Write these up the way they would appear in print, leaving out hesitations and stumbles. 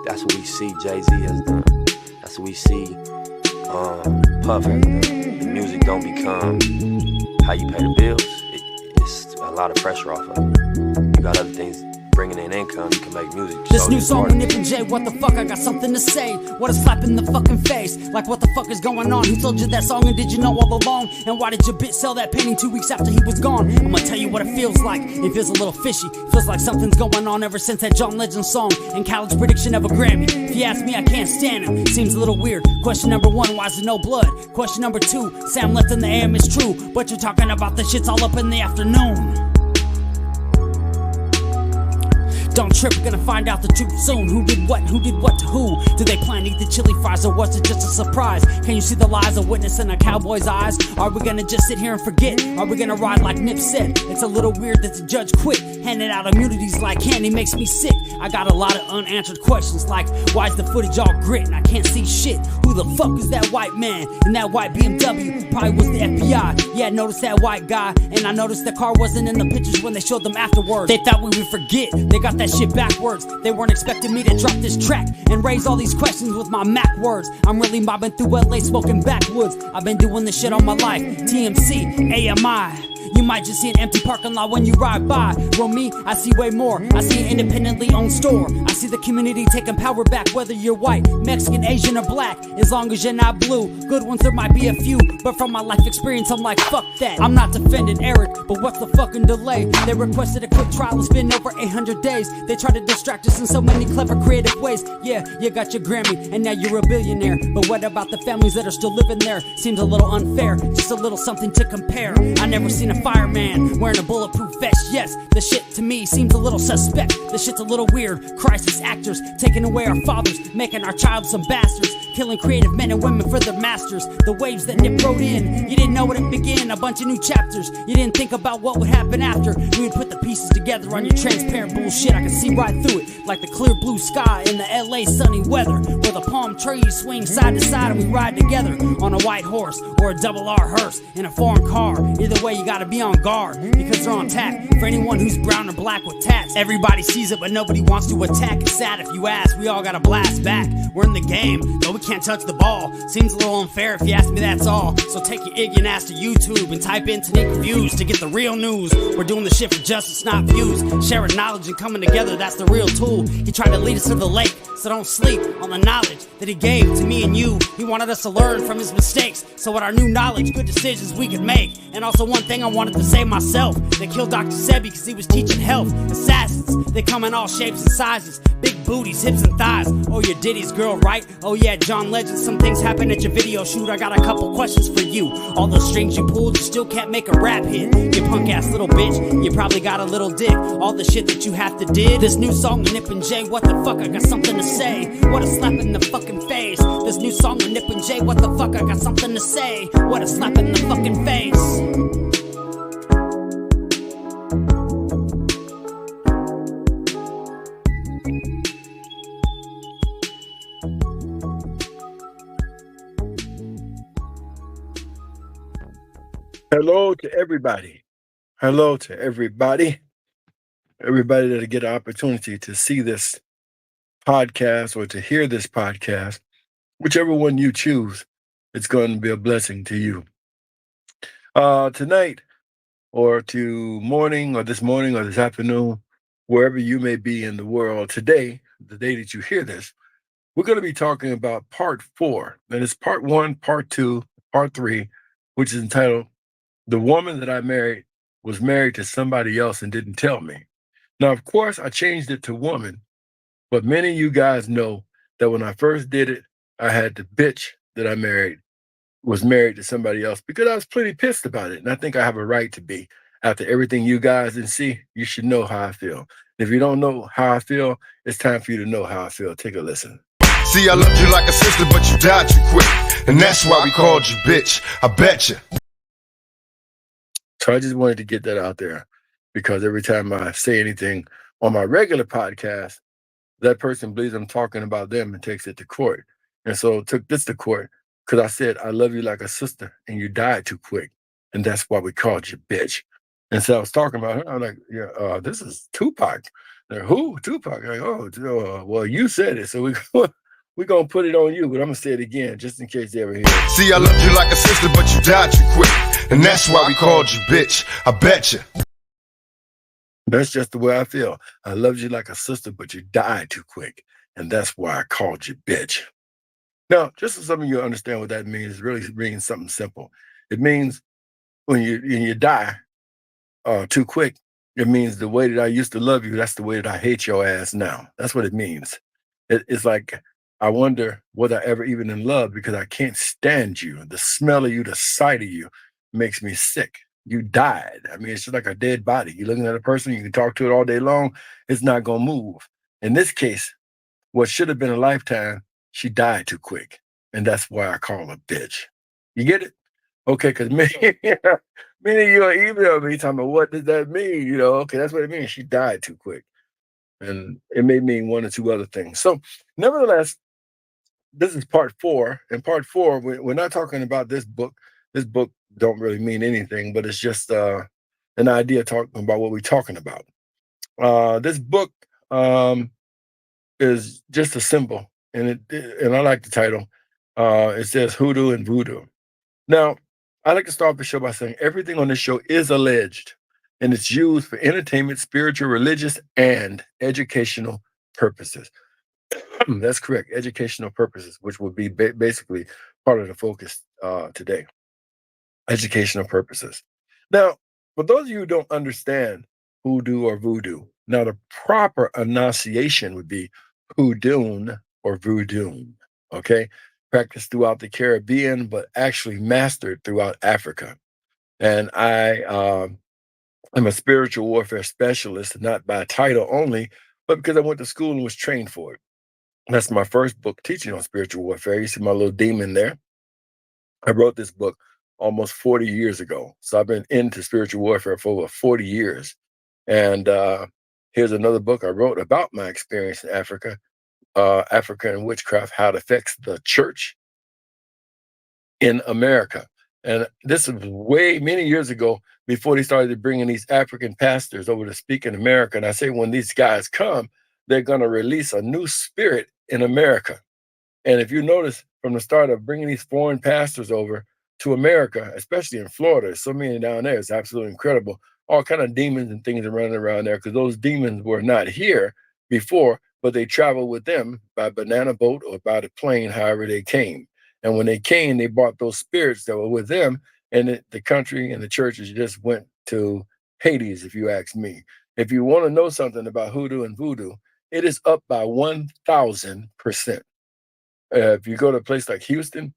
That's what we see Jay-Z has done. That's what we see Puff has done. The music don't become how you pay the bills. It's a lot of pressure off of it. You got other things bringing in income, you can make music. This new song with Nip and Jay, what the fuck, I got something to say. What a slap in the fucking face. Like what the fuck is going on? Who told you that song and did you know all along? And why did your bitch sell that painting 2 weeks after he was gone? I'ma tell you what it feels like. It feels a little fishy. Feels like something's going on ever since that John Legend song and college prediction of a Grammy. If you ask me, I can't stand him. Seems a little weird. Question number 1, why is there no blood? Question number 2, Sam left in the AM is true, but you're talking about the shits all up in the afternoon. Don't trip, we're gonna find out the truth soon. Who did what to who? Did they plan to eat the chili fries or was it just a surprise? Can you see the lies of witness in a cowboy's eyes? Are we gonna just sit here and forget? Are we gonna ride like Nip said? It's a little weird that the judge quit. Handing out immunities like candy makes me sick. I got a lot of unanswered questions like, why is the footage all grit and I can't see shit? Who the fuck is that white man in that white BMW? Probably was the FBI. Yeah, I noticed that white guy, and I noticed the car wasn't in the pictures when they showed them afterwards. They thought we would forget. They got that shit backwards. They weren't expecting me to drop this track and raise all these questions with my Mac words. I'm really mobbing through LA smoking backwoods. I've been doing this shit all my life. TMC, AMI. You might just see an empty parking lot when you ride by. Well, me, I see way more. I see an independently owned store. I see the community taking power back, whether you're white, Mexican, Asian, or black. As long as you're not blue. Good ones, there might be a few, but from my life experience, I'm like, fuck that. I'm not defending Eric, but what's the fucking delay? They requested a quick trial, it's been over 800 days. They try to distract us in so many clever, creative ways. Yeah, you got your Grammy, and now you're a billionaire. But what about the families that are still living there? Seems a little unfair, just a little something to compare. I never seen a fireman wearing a bulletproof vest. Yes, the shit to me seems a little suspect. The shit's a little weird. Crisis actors taking away our fathers, making our child some bastards, killing creative men and women for their masters. The waves that Nip wrote in, you didn't know it began. A bunch of new chapters. You didn't think about what would happen after. We would put the pieces together on your transparent bullshit. I can see right through it, like the clear blue sky in the LA sunny weather, where the palm trees swing side to side and we ride together on a white horse or a double R hearse in a foreign car. Either way, you gotta be on guard because they're on tap for anyone who's brown or black with tats. Everybody sees it, but nobody wants to attack. It's sad if you ask. We all gotta blast back. We're in the game, though we can't touch the ball. Seems a little unfair if you ask me, that's all. So take your ignorant ass to YouTube and type in Tanique Reviews to get the real news. We're doing the shit for justice, not views. Sharing knowledge and coming together, that's the real tool. He tried to lead us to the lake, so don't sleep on the knowledge that he gave to me and you. He wanted us to learn from his mistakes, so with our new knowledge, good decisions we could make. And also one thing I wanted to say myself, they killed Dr. Sebi because he was teaching health. Assassins, they come in all shapes and sizes, big booties, hips and thighs. Oh, you're Diddy's girl, right? Oh yeah, John Legend, some things happen at your video shoot. I got a couple questions for you. All those strings you pulled, you still can't make a rap hit. You punk ass little bitch, you probably got a little dick. All the shit that you have to did. This new song with Nip and Jay, what the fuck, I got something to say. What a slap in the fucking face. This new song with Nip and Jay, what the fuck, I got something to say. What a slap in the fucking face. Hello to everybody. Hello to everybody. Everybody that'll get an opportunity to see this podcast or to hear this podcast, whichever one you choose, it's going to be a blessing to you. Tonight or to morning or this afternoon, wherever you may be in the world today, the day that you hear this, we're going to be talking about part 4. And it's part 1, part 2, part 3, which is entitled The Woman That I Married Was Married to Somebody Else and Didn't Tell Me. Now, of course, I changed it to woman, but many of you guys know that when I first did it, I had the bitch that I married was married to somebody else because I was pretty pissed about it. And I think I have a right to be. After everything you guys didn't see, you should know how I feel. If you don't know how I feel, it's time for you to know how I feel. Take a listen. See, I loved you like a sister, but you died too quick. And that's why we called you bitch. I bet you. So I just wanted to get that out there because every time I say anything on my regular podcast, that person believes I'm talking about them and takes it to court. And so took this to court because I said, I love you like a sister and you died too quick. And that's why we called you bitch. And so I was talking about her. I'm like, yeah, this is Tupac. They're, who? Tupac. Like, oh, well, you said it, so we're gonna put it on you, but I'm gonna say it again just in case they ever hear it. See, I loved you like a sister, but you died too quick. And that's why we called you bitch. I bet you. That's just the way I feel. I loved you like a sister, but you died too quick. And that's why I called you bitch. Now, just so some of you understand what that means, it really means something simple. It means when you die too quick, it means the way that I used to love you, that's the way that I hate your ass now. That's what it means. It's like, I wonder was I ever even in love because I can't stand you. The smell of you, the sight of you makes me sick. You died. I mean, it's just like a dead body. You're looking at a person, you can talk to it all day long, it's not going to move. In this case, what should have been a lifetime, she died too quick. And that's why I call her bitch. You get it? Okay, because many of you are emailing me talking about what does that mean? You know, okay, that's what it means. She died too quick. And it may mean one or two other things. So, nevertheless, this is part 4. And part 4, we're not talking about this book. This book don't really mean anything, but it's just an idea talking about what we're talking about. This book is just a symbol, and I like the title. It says Hoodoo and Voodoo. Now, I like to start the show by saying everything on this show is alleged, and it's used for entertainment, spiritual, religious, and educational purposes. That's correct, educational purposes, which will be basically part of the focus today. Educational purposes. Now, for those of you who don't understand hoodoo or voodoo, now the proper enunciation would be hoodoo or voodoo. Okay, practiced throughout the Caribbean, but actually mastered throughout Africa. And I am a spiritual warfare specialist, not by title only, but because I went to school and was trained for it. That's my first book teaching on spiritual warfare. You see my little demon there. I wrote this book almost 40 years ago. So I've been into spiritual warfare for over 40 years. And here's another book I wrote about my experience in Africa, Africa and witchcraft, how it affects the church in America. And this was way many years ago before they started bringing these African pastors over to speak in America. And I say, when these guys come, they're going to release a new spirit in America. And if you notice from the start of bringing these foreign pastors over to America, especially in Florida, so many down there, it's absolutely incredible. All kind of demons and things are running around there because those demons were not here before, but they traveled with them by banana boat or by the plane, however they came. And when they came, they brought those spirits that were with them, and the country and the churches just went to Hades, if you ask me. If you want to know something about hoodoo and voodoo, it is up by 1,000%. If you go to a place like Houston,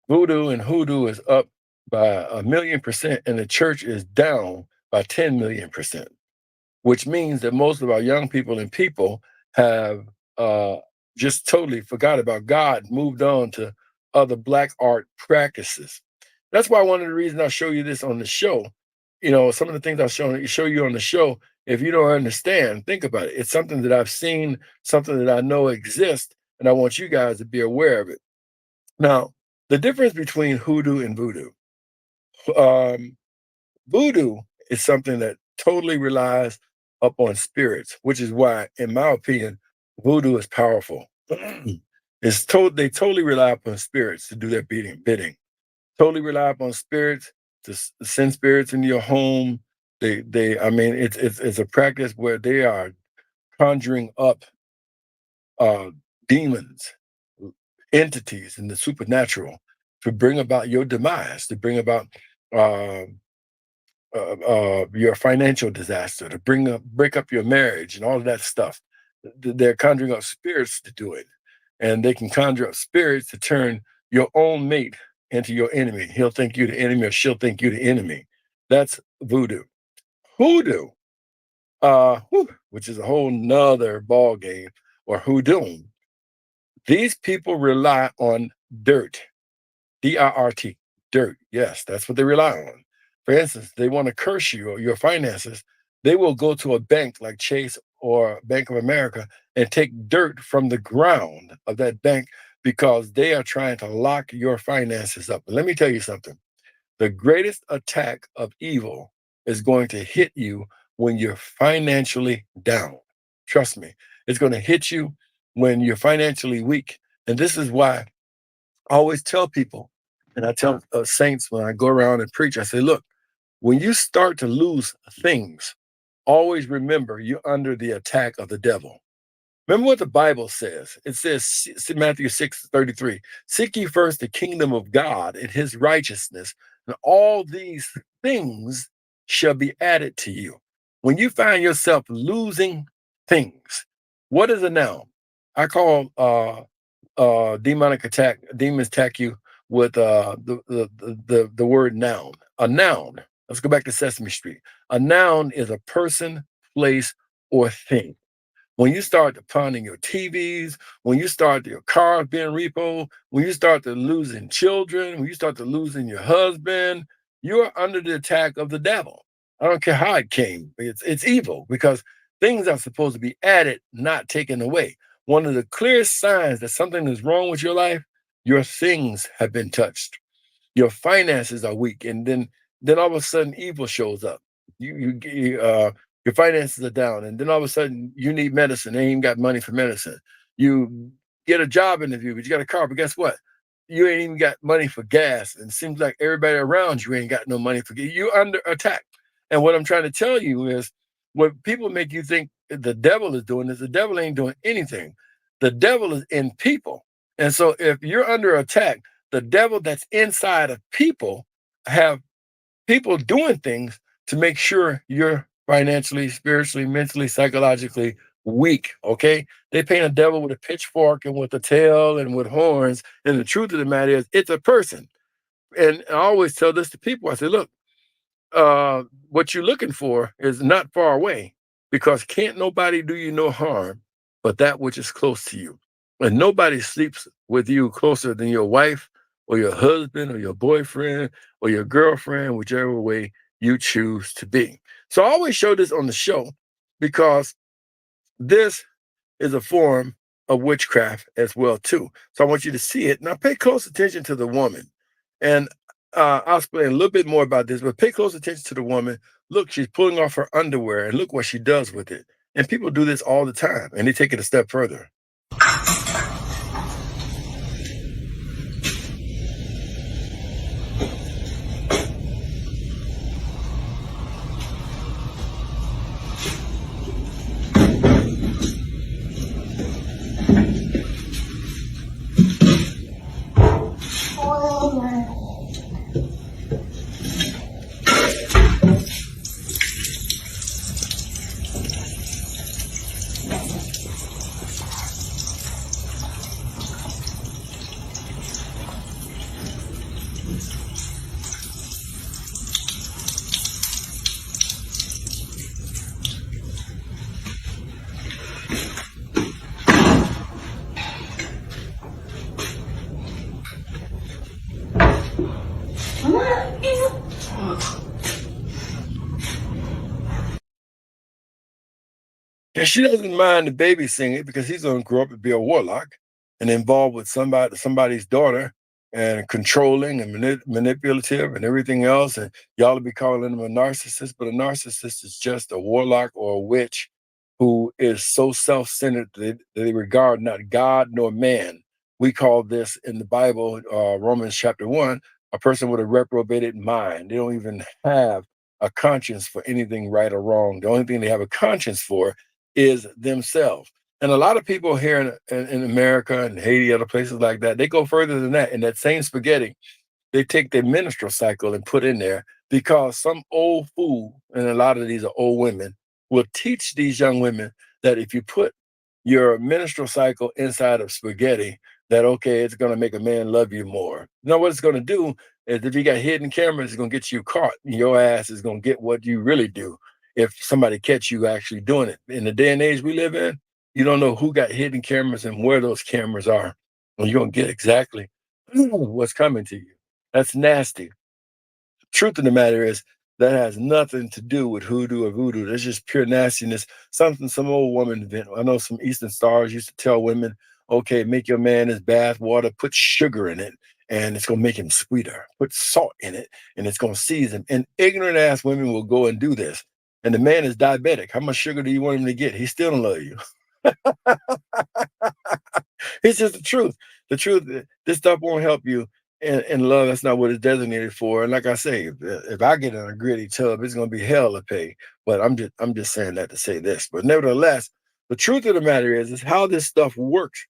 voodoo and hoodoo is up by 1,000,000%, and the church is down by 10,000,000%, which means that most of our young people and people have just totally forgot about God, moved on to other black art practices. That's why one of the reasons I show you this on the show, you know, some of the things I'll show you on the show, if you don't understand, think about it. It's something that I've seen, something that I know exists, and I want you guys to be aware of it. Now, the difference between hoodoo and voodoo. Um, Voodoo is something that totally relies upon spirits, which is why, in my opinion, voodoo is powerful. They totally rely upon spirits to do their bidding. Totally rely upon spirits to send spirits into your home. I mean, it's a practice where they are conjuring up uh, demons, entities in the supernatural to bring about your demise, to bring about uh, your financial disaster, to break up your marriage and all of that stuff. They're conjuring up spirits to do it. And they can conjure up spirits to turn your own mate into your enemy. He'll think you the enemy or she'll think you the enemy. That's voodoo. Hoodoo, which is a whole nother ball game, or hoodoo. These people rely on dirt, dirt, dirt. Yes, that's what they rely on. For instance, they want to curse you or your finances. They will go to a bank like Chase or Bank of America and take dirt from the ground of that bank because they are trying to lock your finances up. But let me tell you something. The greatest attack of evil is going to hit you when you're financially down. Trust me, it's going to hit you when you're financially weak. And this is why I always tell people, and I tell saints when I go around and preach, I say, look, when you start to lose things, always remember you're under the attack of the devil. Remember what the Bible says. It says, Matthew 6:33, seek ye first the kingdom of God and his righteousness, and all these things shall be added to you. When you find yourself losing things, what is a noun? I call demons attack you with the word noun. A noun. Let's go back to Sesame Street. A noun is a person, place, or thing. When you start to pawning your TVs, when you start your cars being repo, when you start to losing children, when you start to losing your husband, you're under the attack of the devil. I don't care how it came. It's evil because things are supposed to be added, not taken away. One of the clearest signs that something is wrong with your life, your things have been touched. Your finances are weak, and then all of a sudden evil shows up. Your finances are down, and then all of a sudden you need medicine. They ain't even got money for medicine. You get a job interview, but you got a car, but guess what? You ain't even got money for gas, and it seems like everybody around you ain't got no money for gas. You're under attack. And what I'm trying to tell you is, what people make you think the devil is doing is the devil ain't doing anything. The devil is in people, and so if you're under attack, the devil that's inside of people have people doing things to make sure you're financially, spiritually, mentally, psychologically weak. Okay. They paint a devil with a pitchfork and with a tail and with horns. And the truth of the matter is, it's a person. And I always tell this to people. I say, look, what you're looking for is not far away, because can't nobody do you no harm but that which is close to you. And nobody sleeps with you closer than your wife or your husband or your boyfriend or your girlfriend, whichever way you choose to be. So I always show this on the show because this is a form of witchcraft as well too. So I want you to see it. Now pay close attention to the woman. And I'll explain a little bit more about this, but pay close attention to the woman. Look, she's pulling off her underwear, and look what she does with it. And people do this all the time, and they take it a step further. And she doesn't mind the baby singing because he's going to grow up and be a warlock and involved with somebody's daughter and controlling and manipulative and everything else. And y'all will be calling him a narcissist, but a narcissist is just a warlock or a witch who is so self-centered that they regard not God nor man. We call this in the Bible, Romans chapter 1, a person with a reprobated mind. They don't even have a conscience for anything right or wrong. The only thing they have a conscience for is themselves. And a lot of people here in America and Haiti, other places like that, they go further than that. In that same spaghetti, they take their menstrual cycle and put in there because some old fool, and a lot of these are old women, will teach these young women that if you put your menstrual cycle inside of spaghetti, that okay, it's going to make a man love you more. Now, what it's going to do is if you got hidden cameras, it's going to get you caught. Your ass is going to get what you really do if somebody catch you actually doing it. In the day and age we live in, you don't know who got hidden cameras and where those cameras are. And you're going to get exactly what's coming to you. That's nasty. Truth of the matter is that has nothing to do with hoodoo or voodoo. That's just pure nastiness. Something some old woman invented. I know some Eastern stars used to tell women, okay, make your man his bath water, put sugar in it, and it's going to make him sweeter. Put salt in it, and it's going to season him. And ignorant ass women will go and do this. And the man is diabetic. How much sugar do you want him to get? He still don't love you. It's just the truth. The truth. This stuff won't help you. And love, that's not what it's designated for. And like I say, if I get in a gritty tub, it's going to be hell to pay. But I'm just saying that to say this. But nevertheless, the truth of the matter is how this stuff works.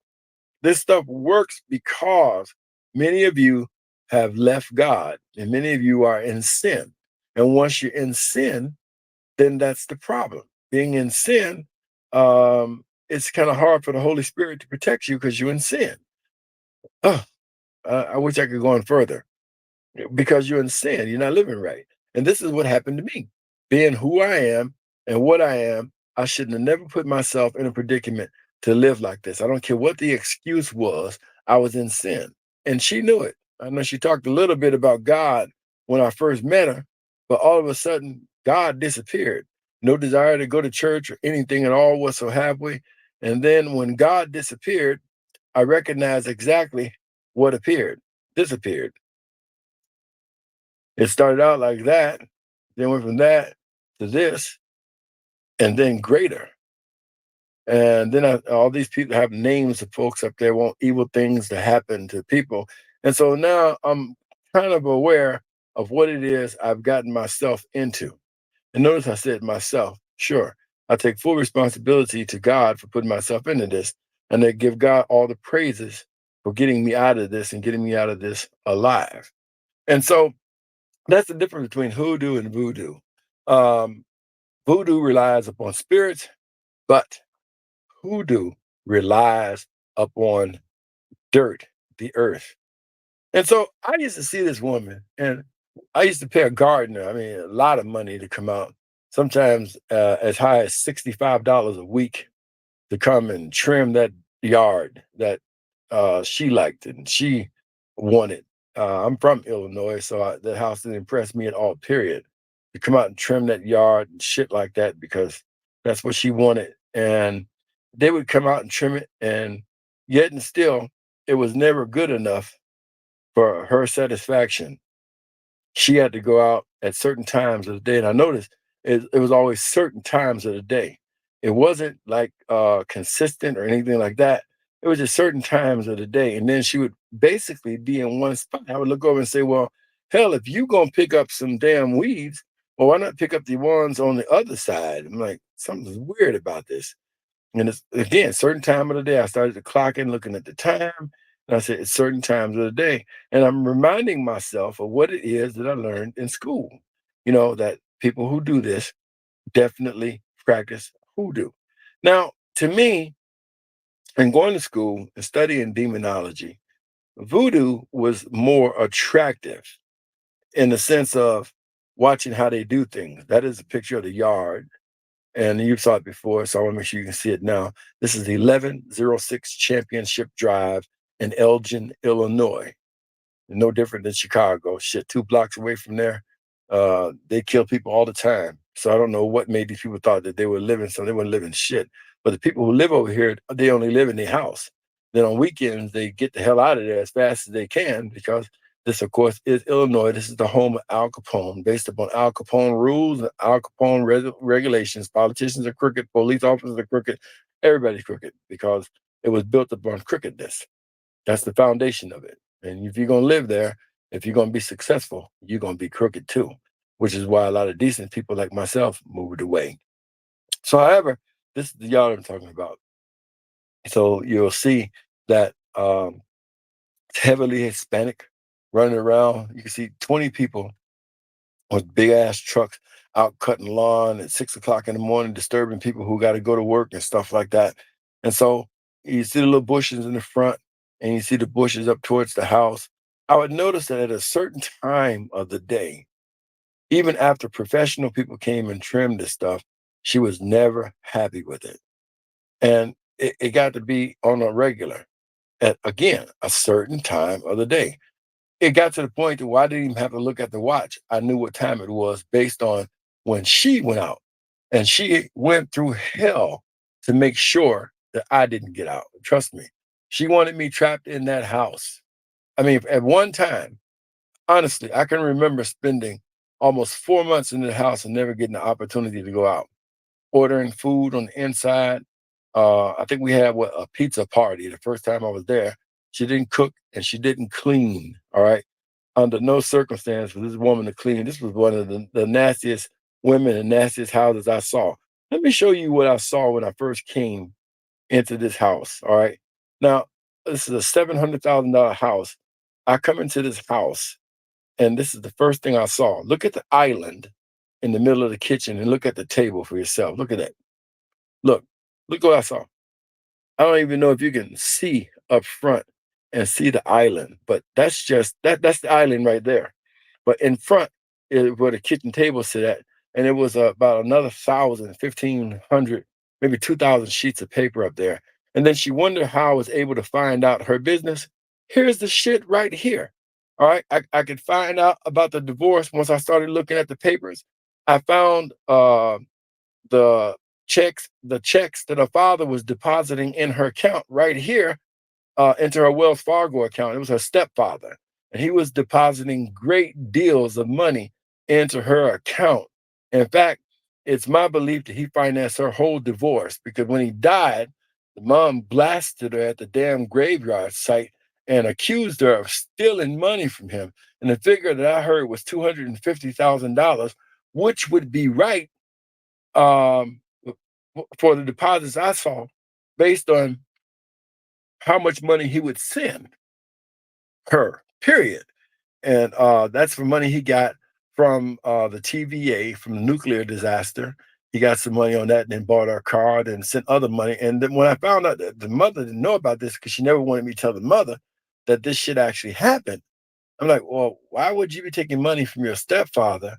This stuff works because many of you have left God, and many of you are in sin. And once you're in sin, then that's the problem. Being in sin, it's kind of hard for the Holy Spirit to protect you because you're in sin. Oh, I wish I could go on further. Because you're in sin, you're not living right. And this is what happened to me. Being who I am and what I am, I shouldn't have never put myself in a predicament to live like this. I don't care what the excuse was, I was in sin. And she knew it. I know she talked a little bit about God when I first met her, but all of a sudden, God disappeared. No desire to go to church or anything at all whatsoever. And then when God disappeared, I recognized exactly what disappeared. It started out like that, then went from that to this, and then greater. And then all these people have names of folks up there want evil things to happen to people. And so now I'm kind of aware of what it is I've gotten myself into. And notice I said myself. Sure, I take full responsibility to God for putting myself into this, and I give God all the praises for getting me out of this and getting me out of this alive. And so that's the difference between hoodoo and voodoo. Um, Voodoo relies upon spirits, but hoodoo relies upon dirt, the earth. And so I used to see this woman, and I used to pay a gardener, I mean, a lot of money to come out, sometimes as high as $65 a week to come and trim that yard that she liked and she wanted. I'm from Illinois, so the house didn't impress me at all, period. To come out and trim that yard and shit like that because that's what she wanted. And they would come out and trim it, and yet and still, it was never good enough for her satisfaction. She had to go out at certain times of the day. And I noticed it was always certain times of the day. It wasn't like consistent or anything like that. It was just certain times of the day. And then she would basically be in one spot. I would look over and say, well, hell, if you gonna pick up some damn weeds, well, why not pick up the ones on the other side? I'm like, something's weird about this. And it's again, certain time of the day, I started to clock in, looking at the time. And I said, it's certain times of the day. And I'm reminding myself of what it is that I learned in school. You know, that people who do this definitely practice hoodoo. Now, to me, in going to school and studying demonology, voodoo was more attractive in the sense of watching how they do things. That is a picture of the yard, and you saw it before, so I want to make sure you can see it now. This is the 1106 Championship Drive in Elgin, Illinois. No different than Chicago. Shit, 2 blocks away from there, they kill people all the time. So I don't know what made these people thought that they were living, so they weren't living shit. But the people who live over here, they only live in their house. Then on weekends, they get the hell out of there as fast as they can because this, of course, is Illinois. This is the home of Al Capone, based upon Al Capone rules and Al Capone regulations. Politicians are crooked, police officers are crooked, everybody's crooked because it was built upon crookedness. That's the foundation of it. And if you're going to live there, if you're going to be successful, you're going to be crooked too, which is why a lot of decent people like myself moved away. So, however, this is the yard I'm talking about. So you'll see that it's heavily Hispanic running around. You can see 20 people with big ass trucks out cutting lawn at 6 o'clock in the morning, disturbing people who got to go to work and stuff like that. And so you see the little bushes in the front and you see the bushes up towards the house. I would notice that at a certain time of the day, even after professional people came and trimmed this stuff, she was never happy with it. And it got to be on a regular at, again, a certain time of the day. It got to the point that I didn't even have to look at the watch. I knew what time it was based on when she went out. And she went through hell to make sure that I didn't get out. Trust me. She wanted me trapped in that house. I mean, at one time, honestly, I can remember spending almost 4 months in the house and never getting the opportunity to go out, ordering food on the inside. I think we had a pizza party the first time I was there. She didn't cook and she didn't clean. All right. Under no circumstance was this woman to clean. This was one of the nastiest women and nastiest houses I saw. Let me show you what I saw when I first came into this house. All right. Now, this is a $700,000 house. I come into this house, and this is the first thing I saw. Look at the island in the middle of the kitchen and look at the table for yourself. Look at that. Look, look what I saw. I don't even know if you can see up front and see the island, but that's the island right there. But in front is where the kitchen table sit at, and it was about another 1,000, 1,500, maybe 2,000 sheets of paper up there. And then she wondered how I was able to find out her business. Here's the shit right here. All right, I could find out about the divorce once I started looking at the papers. I found the checks that her father was depositing in her account right here into her Wells Fargo account. It was her stepfather, and he was depositing great deals of money into her account. In fact, it's my belief that he financed her whole divorce because when he died, the mom blasted her at the damn graveyard site and accused her of stealing money from him. And the figure that I heard was $250,000, which would be right um, for the deposits I saw based on how much money he would send her, period. And that's for money he got from the TVA, from the nuclear disaster. He got some money on that and then bought our card and sent other money. And then when I found out that the mother didn't know about this because she never wanted me to tell the mother that this shit actually happened, I'm like, well, why would you be taking money from your stepfather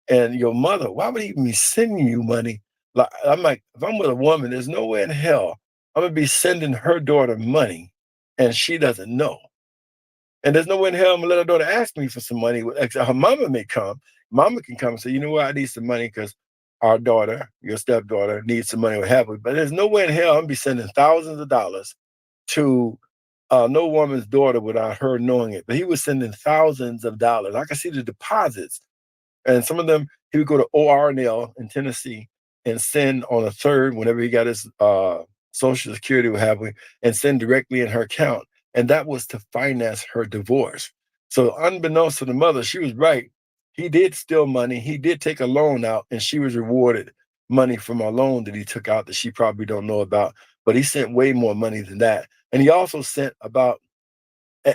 and your mother? Why would he even be sending you money? Like, I'm like, if I'm with a woman, there's no way in hell I'm gonna be sending her daughter money and she doesn't know. And there's no way in hell I'm gonna let her daughter ask me for some money. Her mama may come. Mama can come and say, you know what, I need some money because our daughter, your stepdaughter, needs some money or have it. But there's no way in hell I'm gonna be sending thousands of dollars to no woman's daughter without her knowing it. But he was sending thousands of dollars. I can see the deposits. And some of them, he would go to ORNL in Tennessee and send on a third whenever he got his Social Security, what have we, and send directly in her account. And that was to finance her divorce. So, unbeknownst to the mother, she was right. He did steal money. He did take a loan out, and she was rewarded money from a loan that he took out that she probably don't know about. But he sent way more money than that. And he also sent about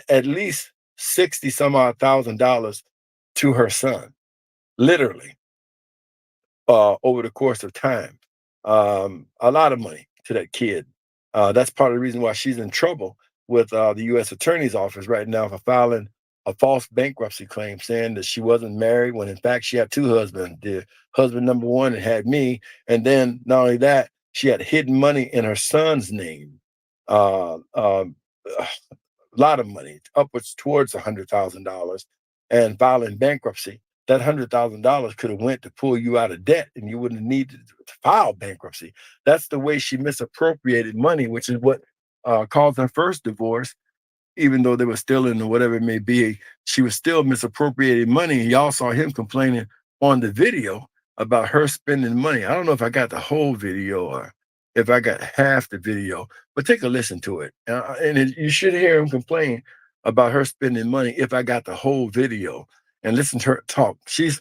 at least 60 some odd $1,000 to her son, literally, over the course of time. A lot of money to that kid. That's part of the reason why she's in trouble with the U.S. Attorney's Office right now for filing a false bankruptcy claim saying that she wasn't married when in fact she had two husbands. The husband number one had me, and then not only that, she had hidden money in her son's name. Uh, um, a lot of money, upwards towards $100,000, and filing bankruptcy. That $100,000 could have went to pull you out of debt, and you wouldn't have needed to file bankruptcy. That's the way she misappropriated money, which is what caused her first divorce. Even though they were still in or whatever it may be, she was still misappropriating money. And y'all saw him complaining on the video about her spending money. I don't know if I got the whole video or if I got half the video, but take a listen to it. You should hear him complain about her spending money if I got the whole video and listen to her talk. She's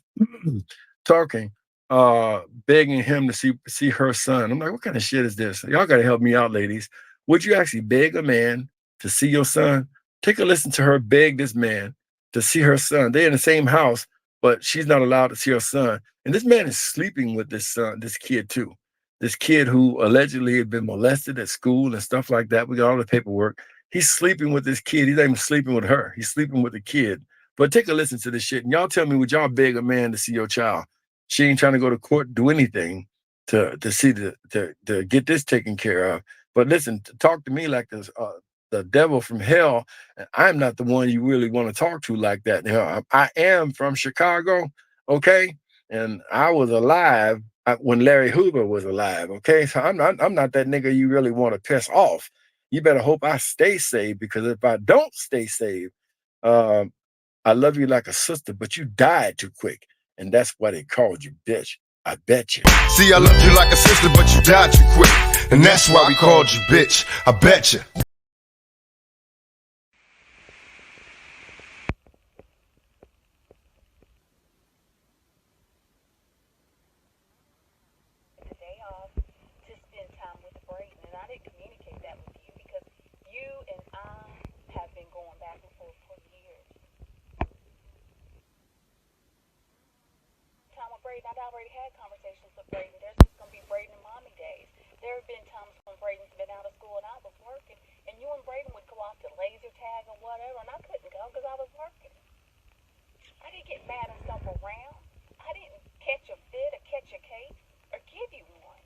talking, begging him to see her son. I'm like, what kind of shit is this? Y'all got to help me out, ladies. Would you actually beg a man to see your son? Take a listen to her beg this man to see her son. They're in the same house, but she's not allowed to see her son. And this man is sleeping with this son, this kid too. This kid who allegedly had been molested at school and stuff like that. We got all the paperwork. He's sleeping with this kid. He's not even sleeping with her. He's sleeping with the kid. But take a listen to this shit. And y'all tell me, would y'all beg a man to see your child? She ain't trying to go to court, do anything to see to get this taken care of. But listen, talk to me like this, the devil from hell, and I'm not the one you really want to talk to like that. Now, I am from Chicago, okay, and I was alive when Larry Hoover was alive, okay. So I'm not that nigga you really want to piss off. You better hope I stay saved because if I don't stay saved, Um, I love you like a sister, but you died too quick. And that's why they called you bitch. I bet you. See, I loved you like a sister, but you died too quick. And that's why we called you bitch. I bet you. The day off to spend time with Brayden, and I didn't communicate that with you because you and I have been going back and forth for years. Time with Brayden, I'd already had conversations with Brayden. There's just gonna be Brayden and mommy days. There have been times when Brayden's been out of school and I was working, and you and Brayden would go off to laser tag or whatever, and I couldn't go because I was working. I didn't get mad and stomp around. I didn't catch a fit or catch a case or give you one.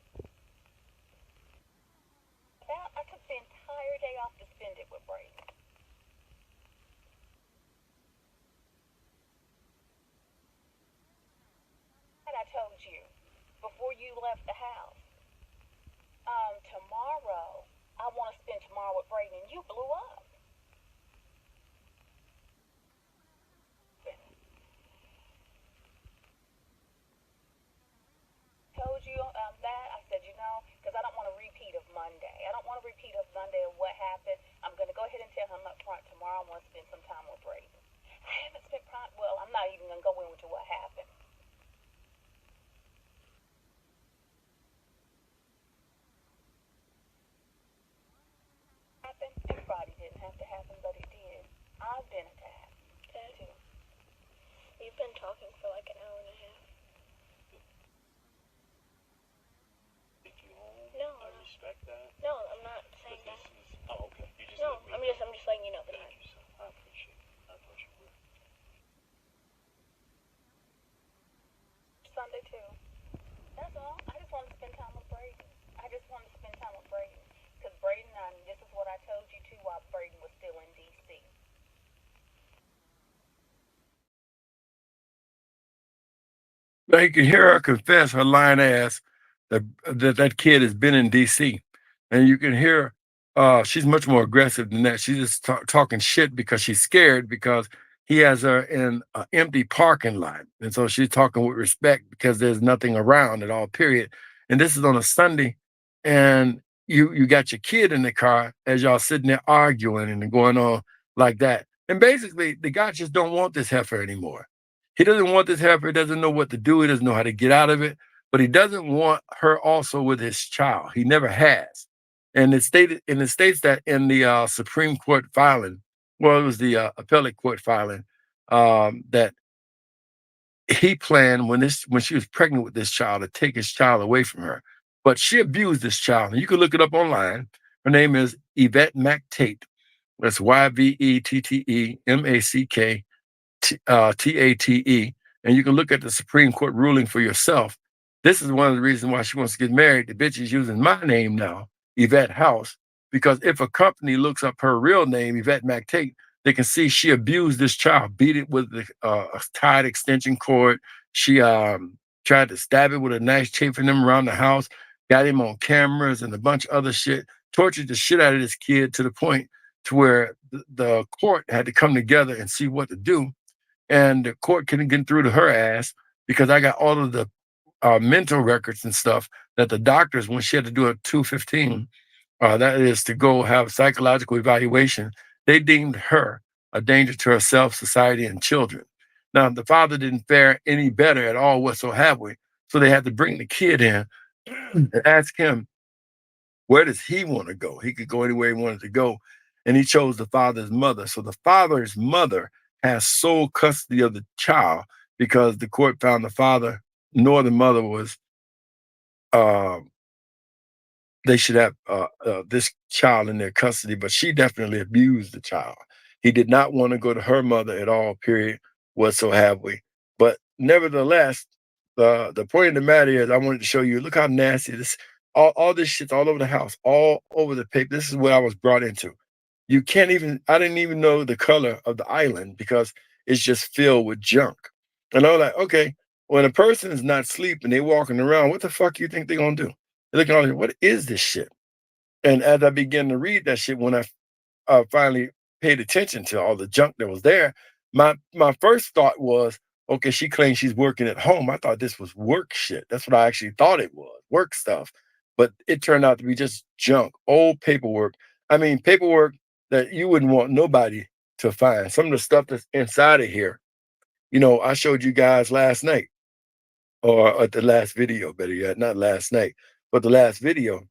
I took the entire day off to spend it with Brayden. And I told you before you left the house, tomorrow, I want to spend tomorrow with Brayden, and you blew up. Told you that. I said, because I don't want a repeat of Monday. I don't want a repeat of Monday of what happened. I'm going to go ahead and tell him up front tomorrow I want to spend some time with Brayden. I haven't spent time. Well, I'm not even going to go into what happened. Everybody didn't have to happen, but it did. I've been attacked. Too. You've been talking for like an hour and a half. No, I respect that. No, I'm not saying that. Oh, okay. You just no, I'm just letting you know the time. Thank you, son. I appreciate it. I thought you would. Sunday too. That's all. I just wanted to spend time with Brayden. I just wanted to spend time with Brayden. Because Brayden, this is what I told you too while Brayden was still in D.C. Now you can hear her confess her lying ass that kid has been in DC. And you can hear she's much more aggressive than that. She's just talking shit because she's scared because he has her in an empty parking lot. And so she's talking with respect because there's nothing around at all, period. And this is on a Sunday. And you got your kid in the car as y'all sitting there arguing and going on like that. And basically, the guy just don't want this heifer anymore. He doesn't want this heifer. He doesn't know what to do. He doesn't know how to get out of it. But he doesn't want her also with his child. He never has. And it states that in the Supreme Court filing, well, it was the appellate court filing, that he planned when she was pregnant with this child to take his child away from her. But she abused this child. And you can look it up online. Her name is Yvette McTate. That's YVETTEMACK. TATE, and you can look at the Supreme Court ruling for yourself. This is one of the reasons why she wants to get married. The bitch is using my name now, Yvette House, because if a company looks up her real name, Yvette McTate, they can see she abused this child, beat it with a tied extension cord. She tried to stab it with a knife, chafing him around the house, got him on cameras and a bunch of other shit, tortured the shit out of this kid to the point to where the court had to come together and see what to do. And the court couldn't get through to her ass because I got all of the mental records and stuff that the doctors, when she had to do a 215, that is to go have psychological evaluation, they deemed her a danger to herself, society, and children. Now, the father didn't fare any better at all whatsoever. So they had to bring the kid in and ask him, where does he want to go? He could go anywhere he wanted to go. And he chose the father's mother. So the father's mother has sole custody of the child because the court found the father nor the mother was, they should have this child in their custody, but she definitely abused the child. He did not want to go to her mother at all, period, whatsoever. But nevertheless, the point of the matter is I wanted to show you, look how nasty this, all this shit's all over the house, all over the paper. This is what I was brought into. I didn't even know the color of the island because it's just filled with junk. And I was like, okay, when a person is not sleeping, they're walking around, what the fuck you think they're gonna do? They're looking at what is this shit? And as I began to read that shit, when I finally paid attention to all the junk that was there. My first thought was, okay, she claims she's working at home. I thought this was work shit. That's what I actually thought it was, work stuff. But it turned out to be just junk, old paperwork. I mean, paperwork that you wouldn't want nobody to find. Some of the stuff that's inside of here, I showed you guys last night, or at the last video, better yet, not last night, but the last video.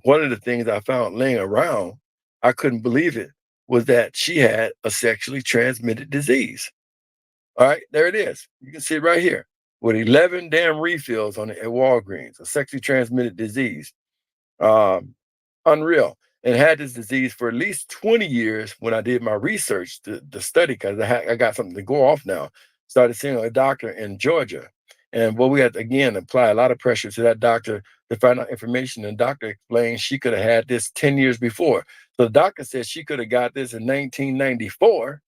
One of the things I found laying around, I couldn't believe it, was that she had a sexually transmitted disease. All right, there it is. You can see it right here with 11 damn refills on it at Walgreens, a sexually transmitted disease. Um, Unreal. And had this disease for at least 20 years when I did my research, the study, because I got something to go off now. Started seeing a doctor in Georgia. And what we had to, again, apply a lot of pressure to that doctor to find out information. And the doctor explained she could have had this 10 years before. So the doctor said she could have got this in 1994.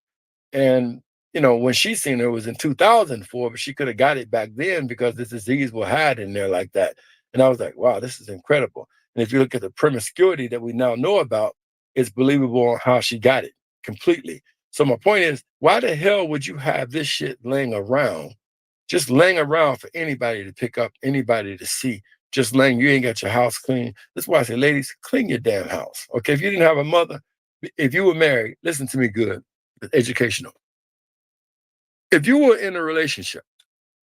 And, when she seen it was in 2004, but she could have got it back then because this disease will hide in there like that. And I was like, wow, this is incredible. And if you look at the promiscuity that we now know about, it's believable on how she got it completely. So my point is, why the hell would you have this shit laying around, just laying around for anybody to pick up, anybody to see, just laying, you ain't got your house clean. That's why I say, ladies, clean your damn house. Okay, if you didn't have a mother, if you were married, listen to me good, it's educational. If you were in a relationship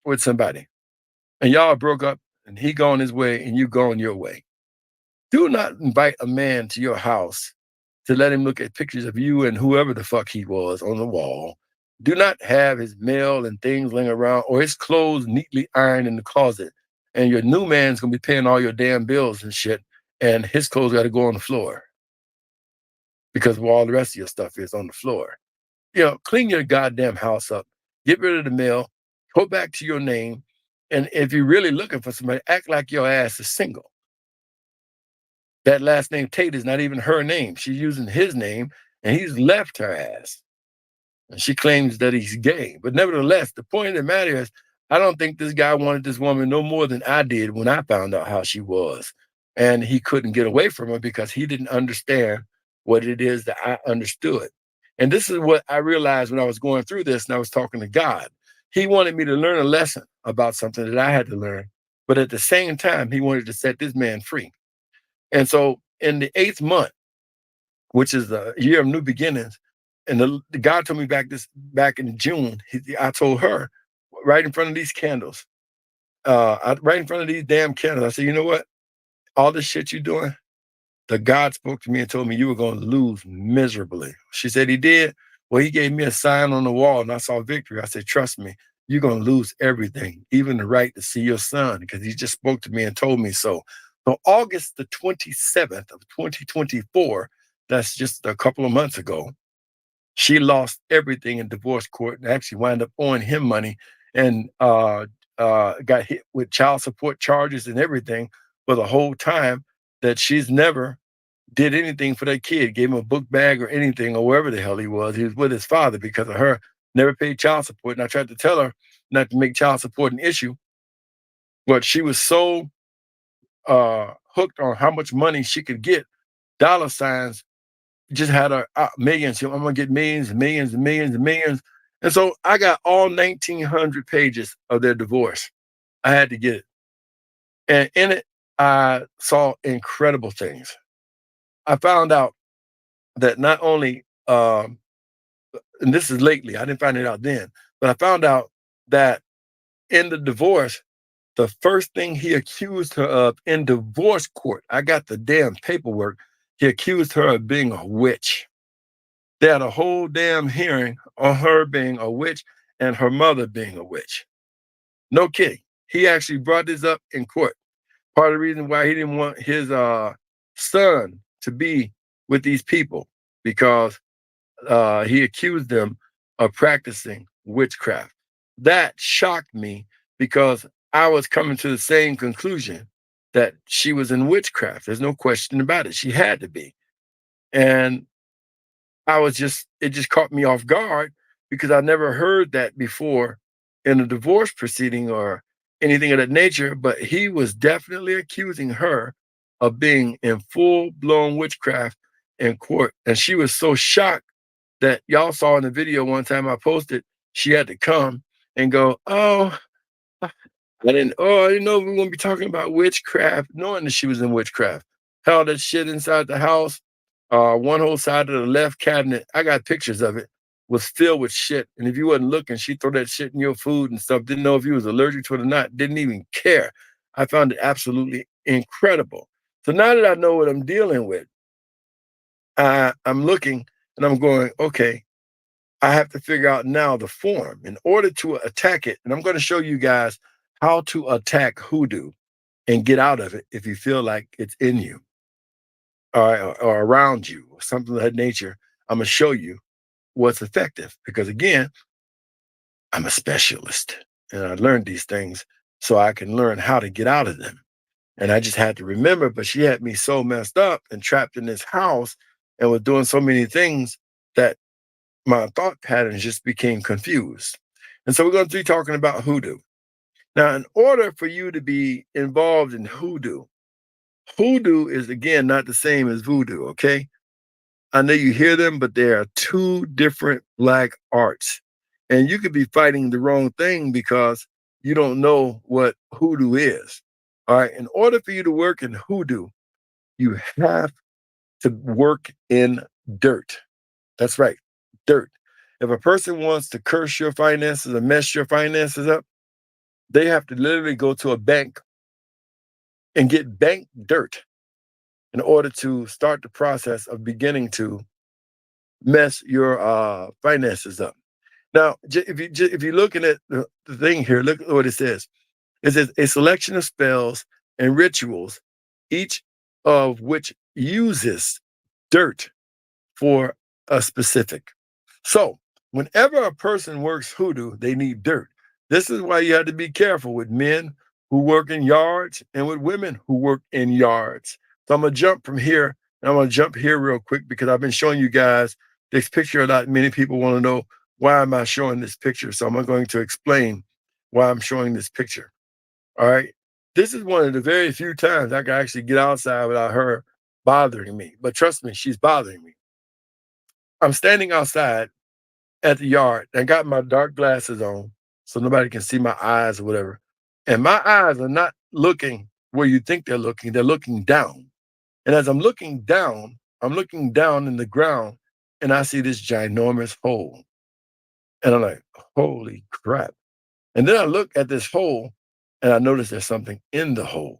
with somebody and y'all broke up and he gone his way and you gone your way, do not invite a man to your house to let him look at pictures of you and whoever the fuck he was on the wall. Do not have his mail and things laying around or his clothes neatly ironed in the closet. And your new man's gonna be paying all your damn bills and shit, and his clothes gotta go on the floor because of all the rest of your stuff is on the floor. Clean your goddamn house up. Get rid of the mail. Go back to your name. And if you're really looking for somebody, act like your ass is single. That last name Tate is not even her name. She's using his name, and he's left her ass. And she claims that he's gay. But nevertheless, the point of the matter is, I don't think this guy wanted this woman no more than I did when I found out how she was. And he couldn't get away from her because he didn't understand what it is that I understood. And this is what I realized when I was going through this and I was talking to God. He wanted me to learn a lesson about something that I had to learn. But at the same time, he wanted to set this man free. And so in the 8th month, which is the year of new beginnings, and the God told me back in June, I told her right in front of these candles, right in front of these damn candles, I said, you know what? All this shit you're doing, the God spoke to me and told me you were going to lose miserably. She said he did. Well, he gave me a sign on the wall and I saw victory. I said, trust me, you're going to lose everything, even the right to see your son, because he just spoke to me and told me so. So August the 27th of 2024, that's just a couple of months ago, she lost everything in divorce court and actually wound up owing him money and got hit with child support charges and everything for the whole time that she's never did anything for that kid, gave him a book bag or anything or wherever the hell he was. He was with his father because of her, never paid child support. And I tried to tell her not to make child support an issue, but she was so hooked on how much money she could get, dollar signs, just had her millions. I'm gonna get millions and millions and millions and millions. And so I got all 1,900 pages of their divorce. I had to get it. And in it, I saw incredible things. I found out that not only, and this is lately, I didn't find it out then, but I found out that in the divorce, the first thing he accused her of in divorce court, I got the damn paperwork, he accused her of being a witch. They had a whole damn hearing on her being a witch and her mother being a witch. No kidding. He actually brought this up in court. Part of the reason why he didn't want his son to be with these people because he accused them of practicing witchcraft. That shocked me because I was coming to the same conclusion that she was in witchcraft. There's no question about it. She had to be. And it just caught me off guard because I never heard that before in a divorce proceeding or anything of that nature, but he was definitely accusing her of being in full-blown witchcraft in court. And she was so shocked that y'all saw in the video one time I posted. She had to come and go, oh, I didn't know we were gonna be talking about witchcraft, knowing that she was in witchcraft. Held that shit inside the house. One whole side of the left cabinet, I got pictures of it, was filled with shit. And if you wasn't looking, she'd throw that shit in your food and stuff. Didn't know if you was allergic to it or not, didn't even care. I found it absolutely incredible. So now that I know what I'm dealing with, I'm looking and I'm going, okay, I have to figure out now the form in order to attack it. And I'm going to show you guys how to attack hoodoo and get out of it if you feel like it's in you or around you or something of that nature. I'm going to show you what's effective because, again, I'm a specialist and I learned these things so I can learn how to get out of them. And I just had to remember, but she had me so messed up and trapped in this house and was doing so many things that my thought patterns just became confused. And so we're going to be talking about hoodoo. Now, in order for you to be involved in hoodoo, hoodoo is, again, not the same as voodoo, okay? I know you hear them, but they are two different black arts. And you could be fighting the wrong thing because you don't know what hoodoo is. All right. In order for you to work in hoodoo, you have to work in dirt. That's right, dirt. If a person wants to curse your finances or mess your finances up, they have to literally go to a bank and get bank dirt in order to start the process of beginning to mess your finances up. Now, if you're looking at the thing here, look at what it says. It says a selection of spells and rituals, each of which uses dirt for a specific. So, whenever a person works hoodoo, they need dirt. This is why you have to be careful with men who work in yards and with women who work in yards. So, I'm going to jump from here and I'm going to jump here real quick because I've been showing you guys this picture a lot. Many people want to know, why am I showing this picture? So, I'm going to explain why I'm showing this picture. All right. This is one of the very few times I can actually get outside without her bothering me. But trust me, she's bothering me. I'm standing outside at the yard. I got my dark glasses on so nobody can see my eyes or whatever. And my eyes are not looking where you think they're looking down. And as I'm looking down in the ground and I see this ginormous hole. And I'm like, holy crap. And then I look at this hole and I notice there's something in the hole.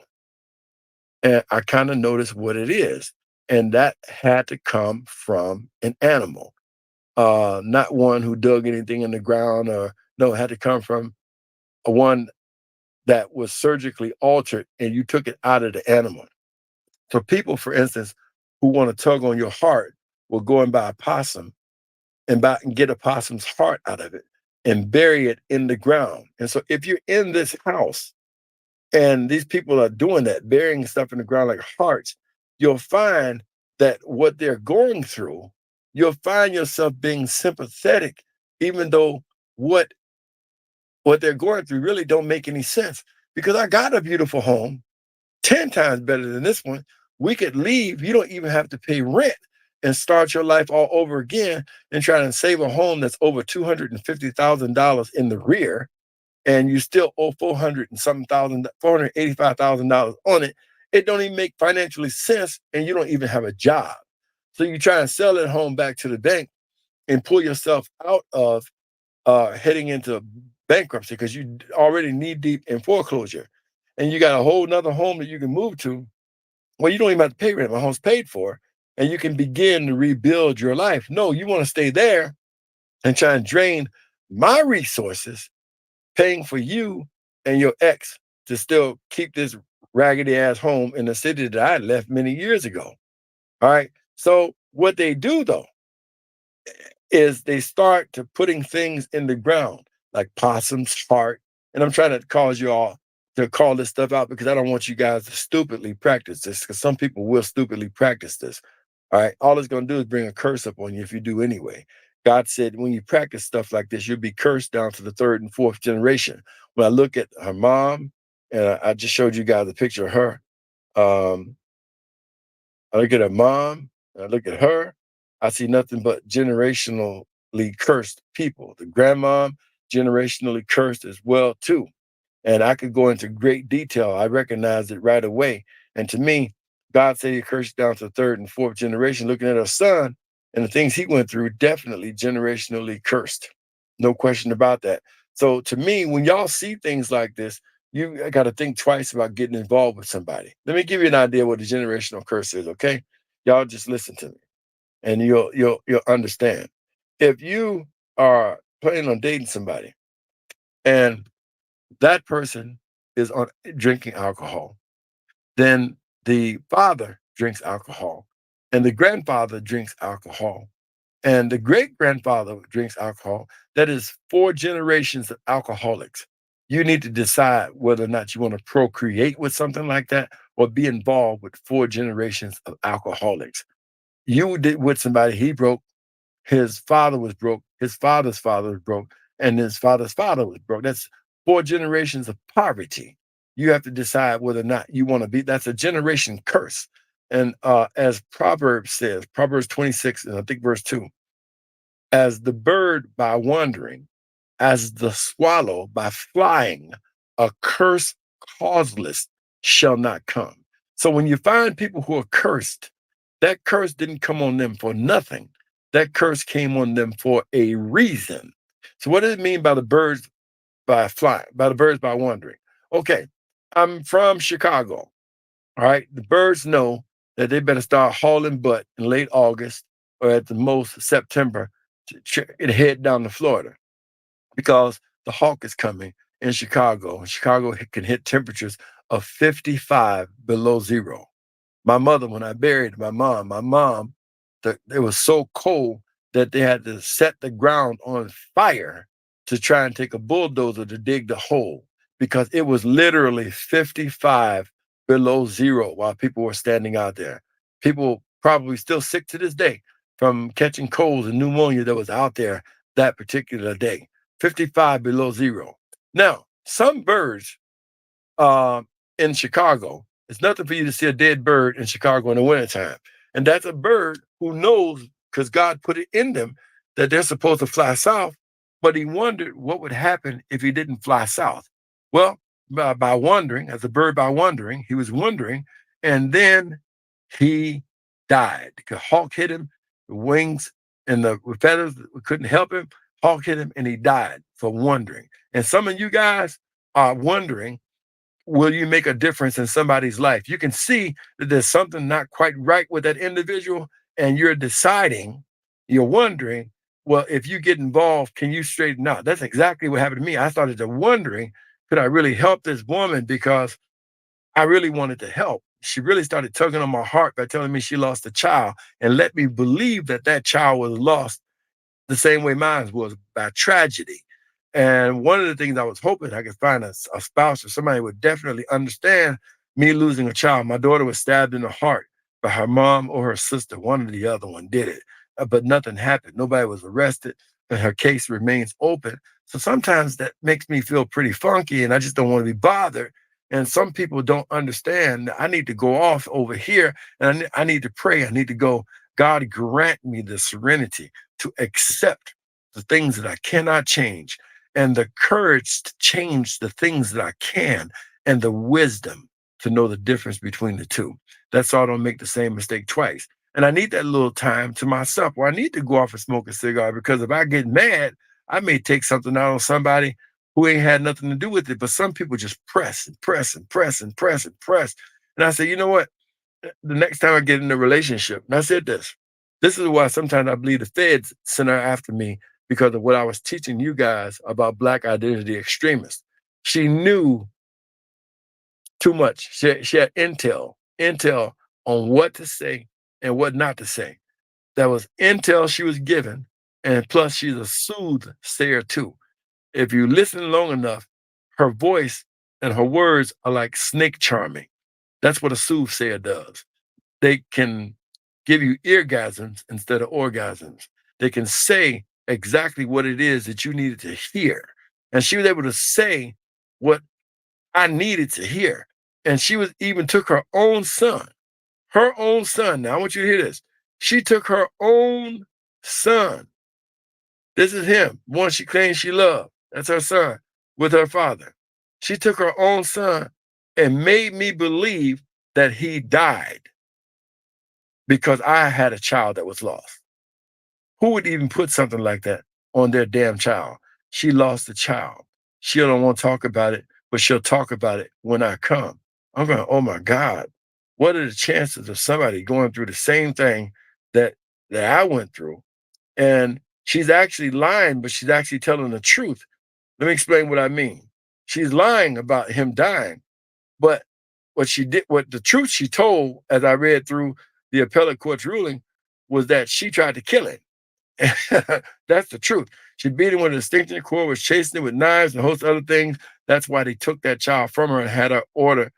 And I kind of notice what it is. And that had to come from an animal. Not one who dug anything in the ground or no, it had to come from a one that was surgically altered and you took it out of the animal. So people, for instance, who want to tug on your heart will go and buy a possum and get a possum's heart out of it and bury it in the ground. And so if you're in this house and these people are doing that, burying stuff in the ground like hearts, you'll find that what they're going through, you'll find yourself being sympathetic, even though what they're going through really don't make any sense. Because I got a beautiful home, 10 times better than this one. We could leave. You don't even have to pay rent and start your life all over again and try to save a home that's over $250,000 in the rear and you still owe 400 and something thousand, $485,000 on it. It don't even make financially sense, and you don't even have a job. So you try and sell that home back to the bank and pull yourself out of heading into bankruptcy because you already knee deep in foreclosure, and you got a whole nother home that you can move to. Well, you don't even have to pay rent. My home's paid for, and you can begin to rebuild your life. No, you want to stay there and try and drain my resources paying for you and your ex to still keep this raggedy ass home in the city that I left many years ago. All right. So what they do though is they start to putting things in the ground like possum's heart. And I'm trying to cause you all to call this stuff out because I don't want you guys to stupidly practice this because some people will stupidly practice this. All right. All it's going to do is bring a curse up on you if you do anyway. God said, when you practice stuff like this, you'll be cursed down to the third and fourth generation. When I look at her mom, and I just showed you guys a picture of her. I look at her mom, and I look at her, I see nothing but generationally cursed people. The grandmom, generationally cursed as well, too. And I could go into great detail. I recognized it right away. And to me, God said he cursed down to third and fourth generation, looking at our son and the things he went through, definitely generationally cursed. No question about that. So to me, when y'all see things like this, you got to think twice about getting involved with somebody. Let me give you an idea what a generational curse is, okay? Y'all just listen to me and you'll understand. If you are planning on dating somebody and that person is on drinking alcohol, then the father drinks alcohol and the grandfather drinks alcohol and the great grandfather drinks alcohol. That is 4 generations of alcoholics. You need to decide whether or not you want to procreate with something like that or be involved with 4 generations of alcoholics. You did with somebody, he broke, his father was broke, his father's father was broke, and his father's father was broke. That's 4 generations of poverty. You have to decide whether or not you want to be, that's a generation curse. And as Proverbs says, Proverbs 26, and I think verse 2, as the bird by wandering, as the swallow by flying, a curse causeless shall not come. So when you find people who are cursed, that curse didn't come on them for nothing. That curse came on them for a reason. So what does it mean by the birds by flying, by the birds by wandering? Okay, I'm from Chicago. All right. The birds know that they better start hauling butt in late August or at the most September and head down to Florida because the hawk is coming in Chicago. Chicago can hit temperatures of 55 below zero. My mother, when I buried my mom, it was so cold that they had to set the ground on fire to try and take a bulldozer to dig the hole because it was literally 55 below zero while people were standing out there. People probably still sick to this day from catching colds and pneumonia that was out there that particular day. 55 below zero. Now, some birds uh, in Chicago, it's nothing for you to see a dead bird in Chicago in the wintertime. And that's a bird who knows, because God put it in them, that they're supposed to fly south, but he wondered what would happen if he didn't fly south. Well, by wandering, as a bird by wandering, he was wondering, and then he died. The hawk hit him, the wings and the feathers couldn't help him. Hawk hit him and he died for wandering. And some of you guys are wondering, will you make a difference in somebody's life? You can see that there's something not quite right with that individual, and you're deciding, you're wondering, well, if you get involved, can you straighten out? That's exactly what happened to me. I started to wondering, could I really help this woman? Because I really wanted to help. She really started tugging on my heart by telling me she lost a child and let me believe that that child was lost the same way mine was, by tragedy. And one of the things I was hoping I could find a spouse or somebody who would definitely understand me losing a child. My daughter was stabbed in the heart by her mom or her sister. One or the other one did it, but nothing happened. Nobody was arrested, and her case remains open. So sometimes that makes me feel pretty funky, and I just don't want to be bothered. And some people don't understand. I need to go off over here, and I need to pray. I need to go, God, grant me the serenity to accept the things that I cannot change and the courage to change the things that I can and the wisdom to know the difference between the two. That's so I don't make the same mistake twice. And I need that little time to myself where I need to go off and smoke a cigar, because if I get mad, I may take something out on somebody who ain't had nothing to do with it. But some people just press and press and press and press and press. And I say, you know what? The next time I get in a relationship, and I said this is why sometimes I believe the feds sent her after me, because of what I was teaching you guys about Black identity extremists. She knew too much. She had intel on what to say and what not to say. That was intel she was given. And plus, she's a soothsayer too. If you listen long enough, her voice and her words are like snake charming. That's what a soothsayer does. They can give you eargasms instead of orgasms. They can say exactly what it is that you needed to hear. And she was able to say what I needed to hear. And she was even took her own son. Her own son. Now I want you to hear this. She took her own son. This is him, one she claims she loved. That's her son with her father. She took her own son and made me believe that he died because I had a child that was lost. Who would even put something like that on their damn child? She lost a child. She don't want to talk about it, but she'll talk about it when I come. I'm going, oh my God, what are the chances of somebody going through the same thing that I went through? And she's actually lying, but she's actually telling the truth. Let me explain what I mean. She's lying about him dying, but what the truth she told, as I read through the appellate court's ruling, was that she tried to kill him. That's the truth. She beat him with a distinction cord, was chasing him with knives and a host of other things. That's why they took that child from her and had her ordered.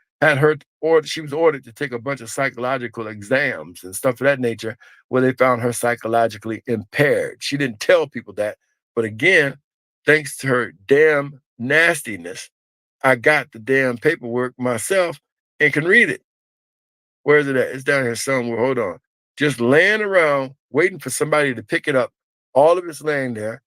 She was ordered to take a bunch of psychological exams and stuff of that nature, where they found her psychologically impaired. She didn't tell people that, but again, thanks to her damn nastiness, I got the damn paperwork myself and can read it. Where is it at? It's down here somewhere. Hold on. Just laying around, waiting for somebody to pick it up. All of it's laying there.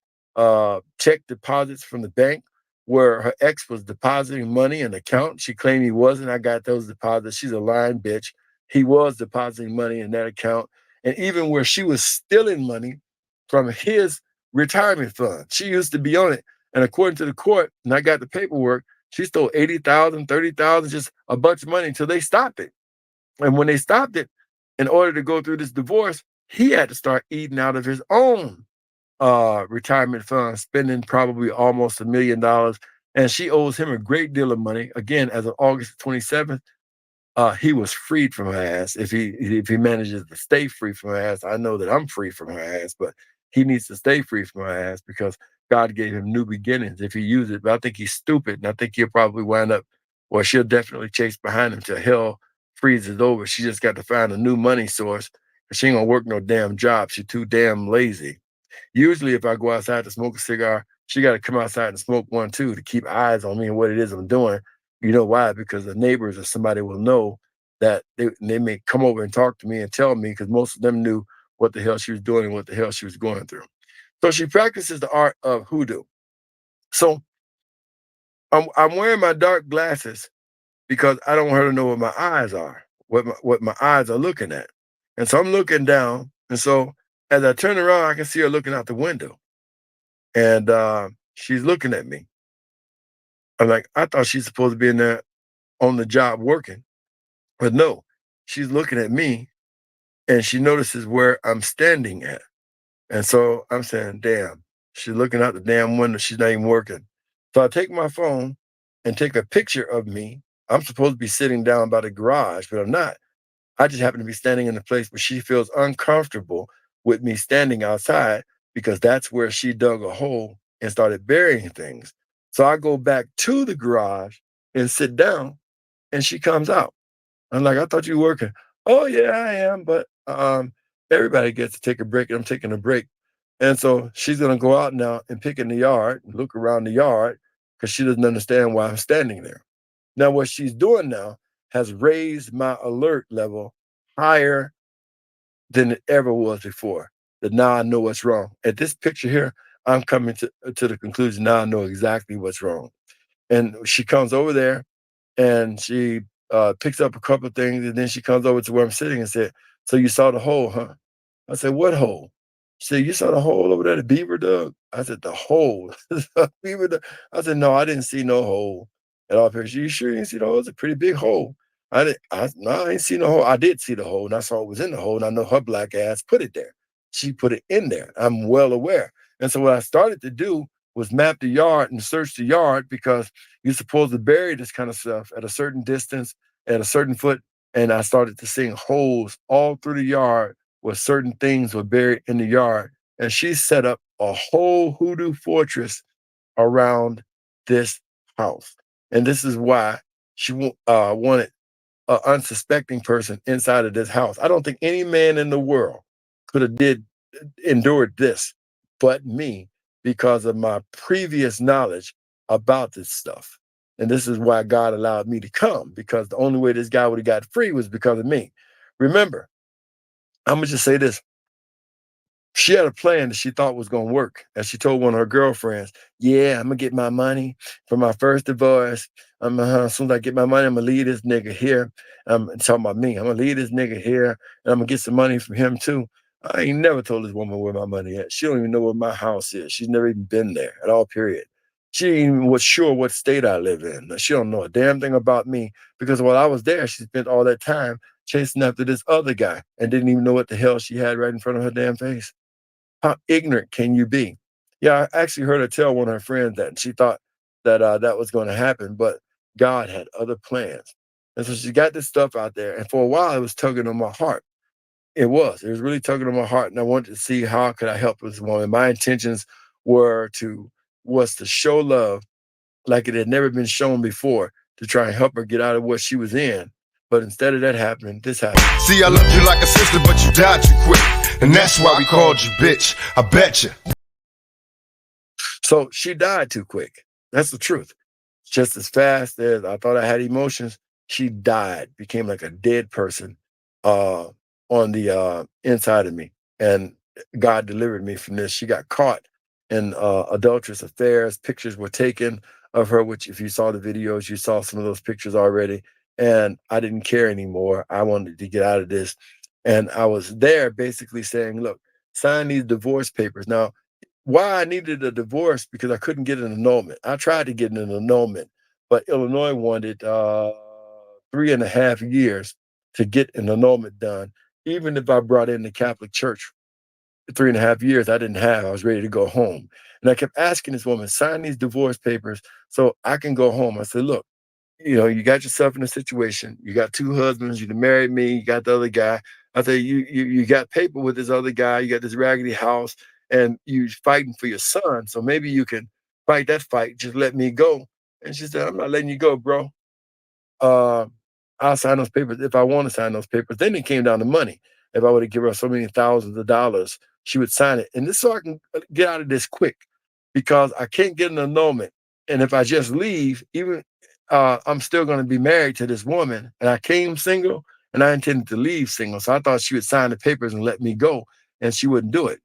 Check deposits from the bank where her ex was depositing money in an account. She claimed he wasn't. I got those deposits. She's a lying bitch. He was depositing money in that account. And even where she was stealing money from his retirement fund, she used to be on it. And according to the court, and I got the paperwork, she stole 80,000, 30,000, just a bunch of money until they stopped it. And when they stopped it, in order to go through this divorce, he had to start eating out of his own retirement fund, spending probably almost $1 million. And she owes him a great deal of money. Again, as of August 27th, he was freed from her ass. If he manages to stay free from her ass, I know that I'm free from her ass, but he needs to stay free from her ass because God gave him new beginnings if he uses it. But I think he's stupid, and I think he'll probably wind up, or she'll definitely chase behind him till hell freezes over. She just got to find a new money source. She ain't gonna work no damn job. She's too damn lazy. Usually, if I go outside to smoke a cigar, she got to come outside and smoke one too to keep eyes on me and what it is I'm doing. You know why? Because the neighbors or somebody will know that they may come over and talk to me and tell me, because most of them knew what the hell she was doing and what the hell she was going through. So she practices the art of hoodoo. So I'm wearing my dark glasses because I don't want her to know what my eyes are, what my eyes are looking at. And so I'm looking down. And so as I turn around, I can see her looking out the window. And she's looking at me. I'm like, I thought she's supposed to be in there on the job working. But no, she's looking at me and she notices where I'm standing at. And so I'm saying, damn, she's looking out the damn window. She's not even working. So I take my phone and take a picture of me. I'm supposed to be sitting down by the garage, but I'm not. I just happen to be standing in a place where she feels uncomfortable with me standing outside because that's where she dug a hole and started burying things. So I go back to the garage and sit down and she comes out. I'm like, I thought you were working. Oh yeah, I am, but everybody gets to take a break and I'm taking a break. And so she's gonna go out now and pick in the yard, look around the yard, because she doesn't understand why I'm standing there. Now, what she's doing now has raised my alert level higher than it ever was before. That now I know what's wrong. At this picture here, I'm coming to the conclusion now I know exactly what's wrong. And she comes over there and she picks up a couple of things, and then she comes over to where I'm sitting and said, "So you saw the hole, huh?" I said, "What hole?" She said, "You saw the hole over there, the beaver dug?" I said, "The hole." Beaver dug. I said, "No, I didn't see no hole at all." She, "You sure you didn't see the hole? It's a pretty big hole." No, I didn't see no hole. I did see the hole, and I saw it was in the hole, and I know her black ass put it there. She put it in there. I'm well aware. And so what I started to do was map the yard and search the yard, because you're supposed to bury this kind of stuff at a certain distance, at a certain foot. And I started to see holes all through the yard where certain things were buried in the yard. And she set up a whole hoodoo fortress around this house. And this is why she wanted an unsuspecting person inside of this house. I don't think any man in the world could have endured this but me, because of my previous knowledge about this stuff. And this is why God allowed me to come, because the only way this guy would have got free was because of me. Remember, I'm gonna just say this. She had a plan that she thought was gonna work. And she told one of her girlfriends, yeah, I'm gonna get my money for my first divorce. As soon as I get my money, I'm gonna leave this nigga here. I'm talking about me. I'm gonna leave this nigga here and I'm gonna get some money from him too. I ain't never told this woman where my money at. She don't even know where my house is. She's never even been there at all, period. She ain't even was sure what state I live in. She don't know a damn thing about me because while I was there, she spent all that time chasing after this other guy and didn't even know what the hell she had right in front of her damn face. How ignorant can you be? Yeah, I actually heard her tell one of her friends that, and she thought that that was going to happen, but God had other plans. And so she got this stuff out there, and for a while it was tugging on my heart. It was really tugging on my heart, and I wanted to see how could I help this woman. My intentions were to was to show love like it had never been shown before, to try and help her get out of what she was in. But instead of that happening, this happened. See, I loved you like a sister, but you died too quick. And that's why we called you bitch. I bet you. So she died too quick. That's the truth. Just as fast as I thought I had emotions, she died, became like a dead person uh, on the inside of me. And God delivered me from this. She got caught in adulterous affairs. Pictures were taken of her, which if you saw the videos, you saw some of those pictures already. And I didn't care anymore. I wanted to get out of this. And I was there basically saying, look, sign these divorce papers. Now, why I needed a divorce because I couldn't get an annulment. I tried to get an annulment, but Illinois wanted 3.5 years to get an annulment done. Even if I brought in the Catholic Church, 3.5 years I didn't have. I was ready to go home. And I kept asking this woman, sign these divorce papers so I can go home. I said, look, you got yourself in a situation. You got two husbands. You married me. You got the other guy. I said, you got paper with this other guy. You got this raggedy house, and you fighting for your son. So maybe you can fight that fight. Just let me go. And she said, I'm not letting you go, bro. Uh, I'll sign those papers if I want to sign those papers. Then it came down to money. If I would have given her so many thousands of dollars, she would sign it. And this so I can get out of this quick because I can't get an annulment. And if I just leave, even I'm still going to be married to this woman. And I came single and I intended to leave single. So I thought she would sign the papers and let me go. And she wouldn't do it.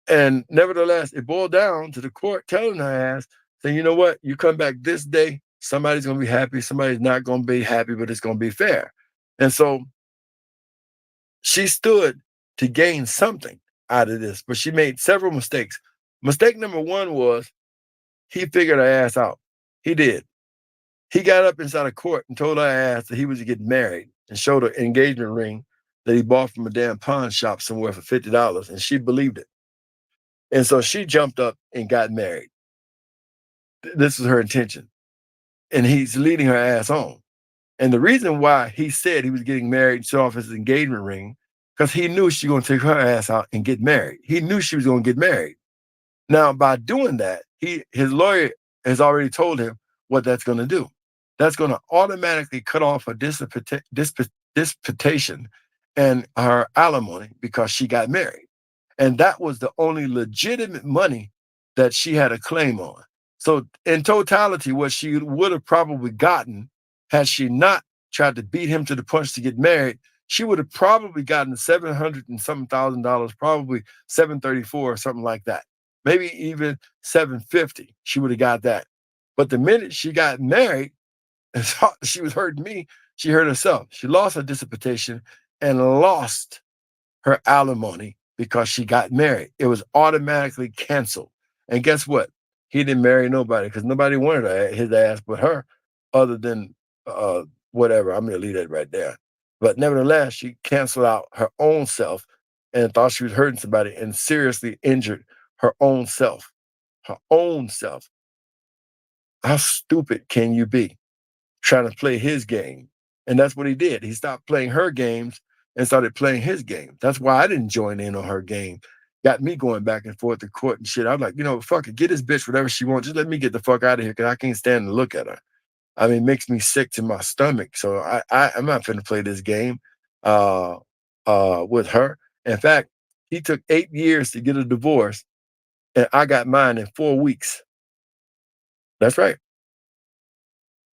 And nevertheless, it boiled down to the court telling her ass, saying, you know what, you come back this day, somebody's going to be happy, somebody's not going to be happy, but it's going to be fair. And so she stood to gain something out of this, but she made several mistakes. Mistake number one was he figured her ass out. He did. He got up inside of court and told her ass that he was getting married and showed her an engagement ring that he bought from a damn pawn shop somewhere for $50, and she believed it. And so she jumped up and got married. This was her intention. And he's leading her ass on. And the reason why he said he was getting married and show off his engagement ring, because he knew she was going to take her ass out and get married. He knew she was going to get married. Now, by doing that, his lawyer has already told him what that's going to do. That's going to automatically cut off her disputation and her alimony because she got married. And that was the only legitimate money that she had a claim on. So in totality, what she would have probably gotten had she not tried to beat him to the punch to get married, she would have probably gotten 700 and something $1,000, probably 734 or something like that. Maybe even 750. She would have got that. But the minute she got married, and she was hurting me, she hurt herself. She lost her disputation and lost her alimony because she got married. It was automatically canceled. And guess what? He didn't marry nobody because nobody wanted his ass but her, other than whatever. I'm going to leave that right there. But nevertheless, she canceled out her own self and thought she was hurting somebody and seriously injured her own self. Her own self. How stupid can you be trying to play his game? And that's what he did. He stopped playing her games and started playing his game. That's why I didn't join in on her game. Got me going back and forth to court and shit. I was like, fuck it, get this bitch whatever she wants. Just let me get the fuck out of here because I can't stand to look at her. I mean, it makes me sick to my stomach. So I'm not finna play this game with her. In fact, he took 8 years to get a divorce, and I got mine in 4 weeks. That's right.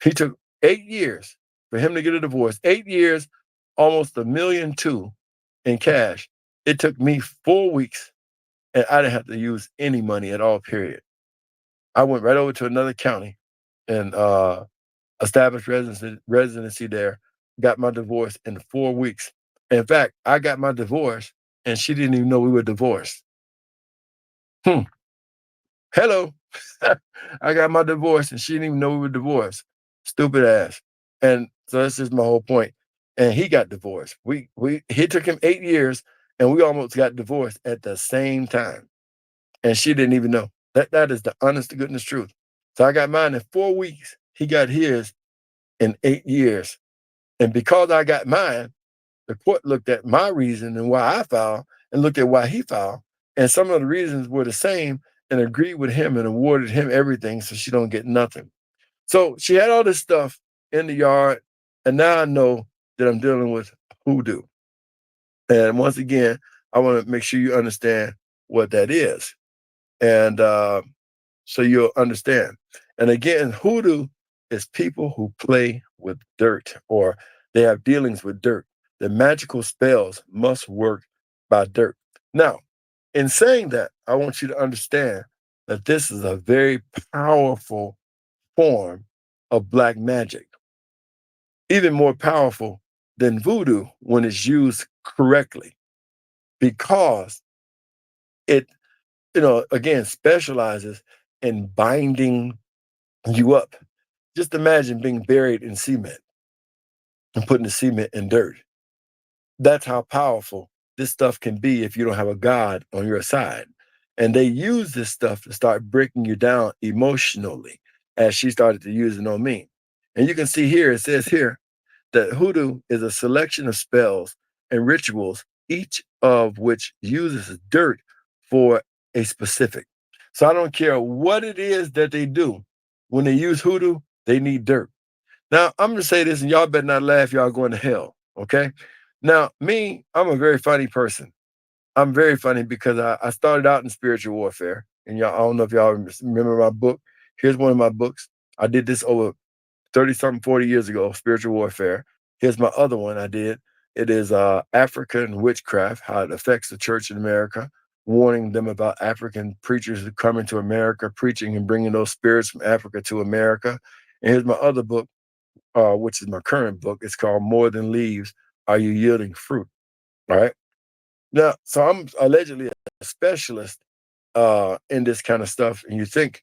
He took 8 years for him to get a divorce. 8 years, almost $1.2 million in cash. It took me 4 weeks, and I didn't have to use any money at all, period. I went right over to another county and established residency there, got my divorce in 4 weeks. In fact, I got my divorce, and she didn't even know we were divorced. Hmm. Hello. I got my divorce, and she didn't even know we were divorced. Stupid ass. And so that's just my whole point. And he got divorced. He took him 8 years, and we almost got divorced at the same time. And she didn't even know. That is the honest to goodness truth. So I got mine in 4 weeks. He got his in 8 years. And because I got mine, the court looked at my reason and why I filed and looked at why he filed. And some of the reasons were the same and agreed with him and awarded him everything so she don't get nothing. So she had all this stuff in the yard. And now I know that I'm dealing with hoodoo. And once again, I want to make sure you understand what that is. And so you'll understand. And again, hoodoo is people who play with dirt or they have dealings with dirt. The magical spells must work by dirt. Now, in saying that, I want you to understand that this is a very powerful form of black magic, even more powerful than voodoo when it's used correctly, because it, again, specializes in binding you up. Just imagine being buried in cement and putting the cement in dirt. That's how powerful this stuff can be if you don't have a God on your side. And they use this stuff to start breaking you down emotionally, as she started to use it on me. And you can see here, it says here that hoodoo is a selection of spells and rituals, each of which uses dirt for a specific. So I don't care what it is that they do. When they use hoodoo, they need dirt. Now, I'm going to say this, and y'all better not laugh. Y'all going to hell, okay? Now, me, I'm a very funny person. I'm very funny because I started out in spiritual warfare. And y'all, I don't know if y'all remember my book. Here's one of my books. I did this over 30-something, 40 years ago, spiritual warfare. Here's my other one I did. It is African witchcraft, how it affects the church in America, warning them about African preachers coming to America, preaching and bringing those spirits from Africa to America. And here's my other book, which is my current book. It's called More Than Leaves, Are You Yielding Fruit? All right. Now, so I'm allegedly a specialist in this kind of stuff. And you think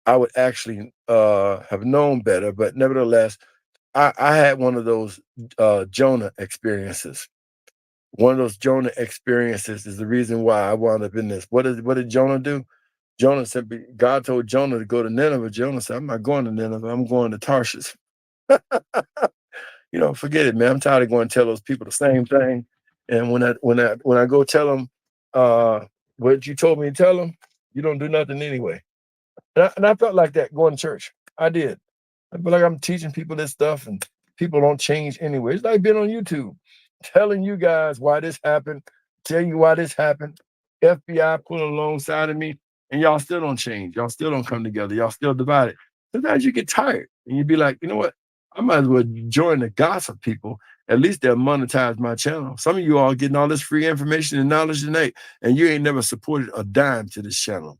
I would actually have known better, but nevertheless, I had one of those Jonah experiences. One of those Jonah experiences is the reason why I wound up in this. What did Jonah do? Jonah simply, God told Jonah to go to Nineveh. Jonah said, I'm not going to Nineveh. I'm going to Tarshish. Forget it, man. I'm tired of going to tell those people the same thing. And when I go tell them what you told me to tell them, you don't do nothing anyway. And I felt like that going to church. I did. I feel like I'm teaching people this stuff and people don't change anyway. It's like being on YouTube, telling you guys why this happened, telling you why this happened. FBI pulling alongside of me, and y'all still don't change. Y'all still don't come together. Y'all still divided. Sometimes you get tired and you be like, you know what? I might as well join the gossip people. At least they'll monetize my channel. Some of you all getting all this free information and knowledge tonight, and you ain't never supported a dime to this channel.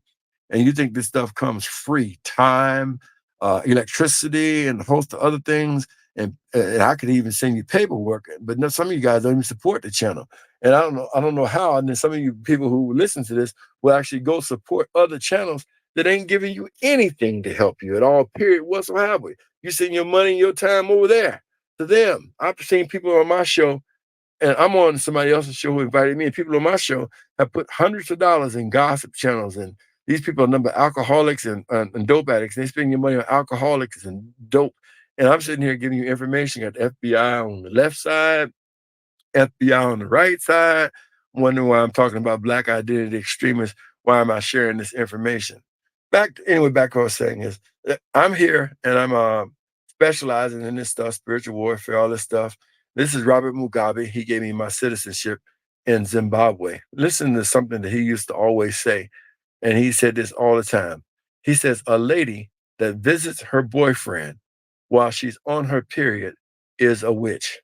And you think this stuff comes free, time, electricity, and a host of other things. And I could even send you paperwork, but no, some of you guys don't even support the channel. And I don't know how. And then some of you people who listen to this will actually go support other channels that ain't giving you anything to help you at all, period, whatsoever. You send your money and your time over there to them. I've seen people on my show, and I'm on somebody else's show who invited me, and people on my show have put hundreds of dollars in gossip channels. And these people are number alcoholics and dope addicts. They spend your money on alcoholics and dope. And I'm sitting here giving you information. Got the FBI on the left side, FBI on the right side, wondering why I'm talking about black identity extremists. Why am I sharing this information? Back to what I was saying is that I'm here and I'm specializing in this stuff, spiritual warfare, all this stuff. This is Robert Mugabe. He gave me my citizenship in Zimbabwe. Listen to something that he used to always say, and he said this all the time. He says, a lady that visits her boyfriend while she's on her period is a witch.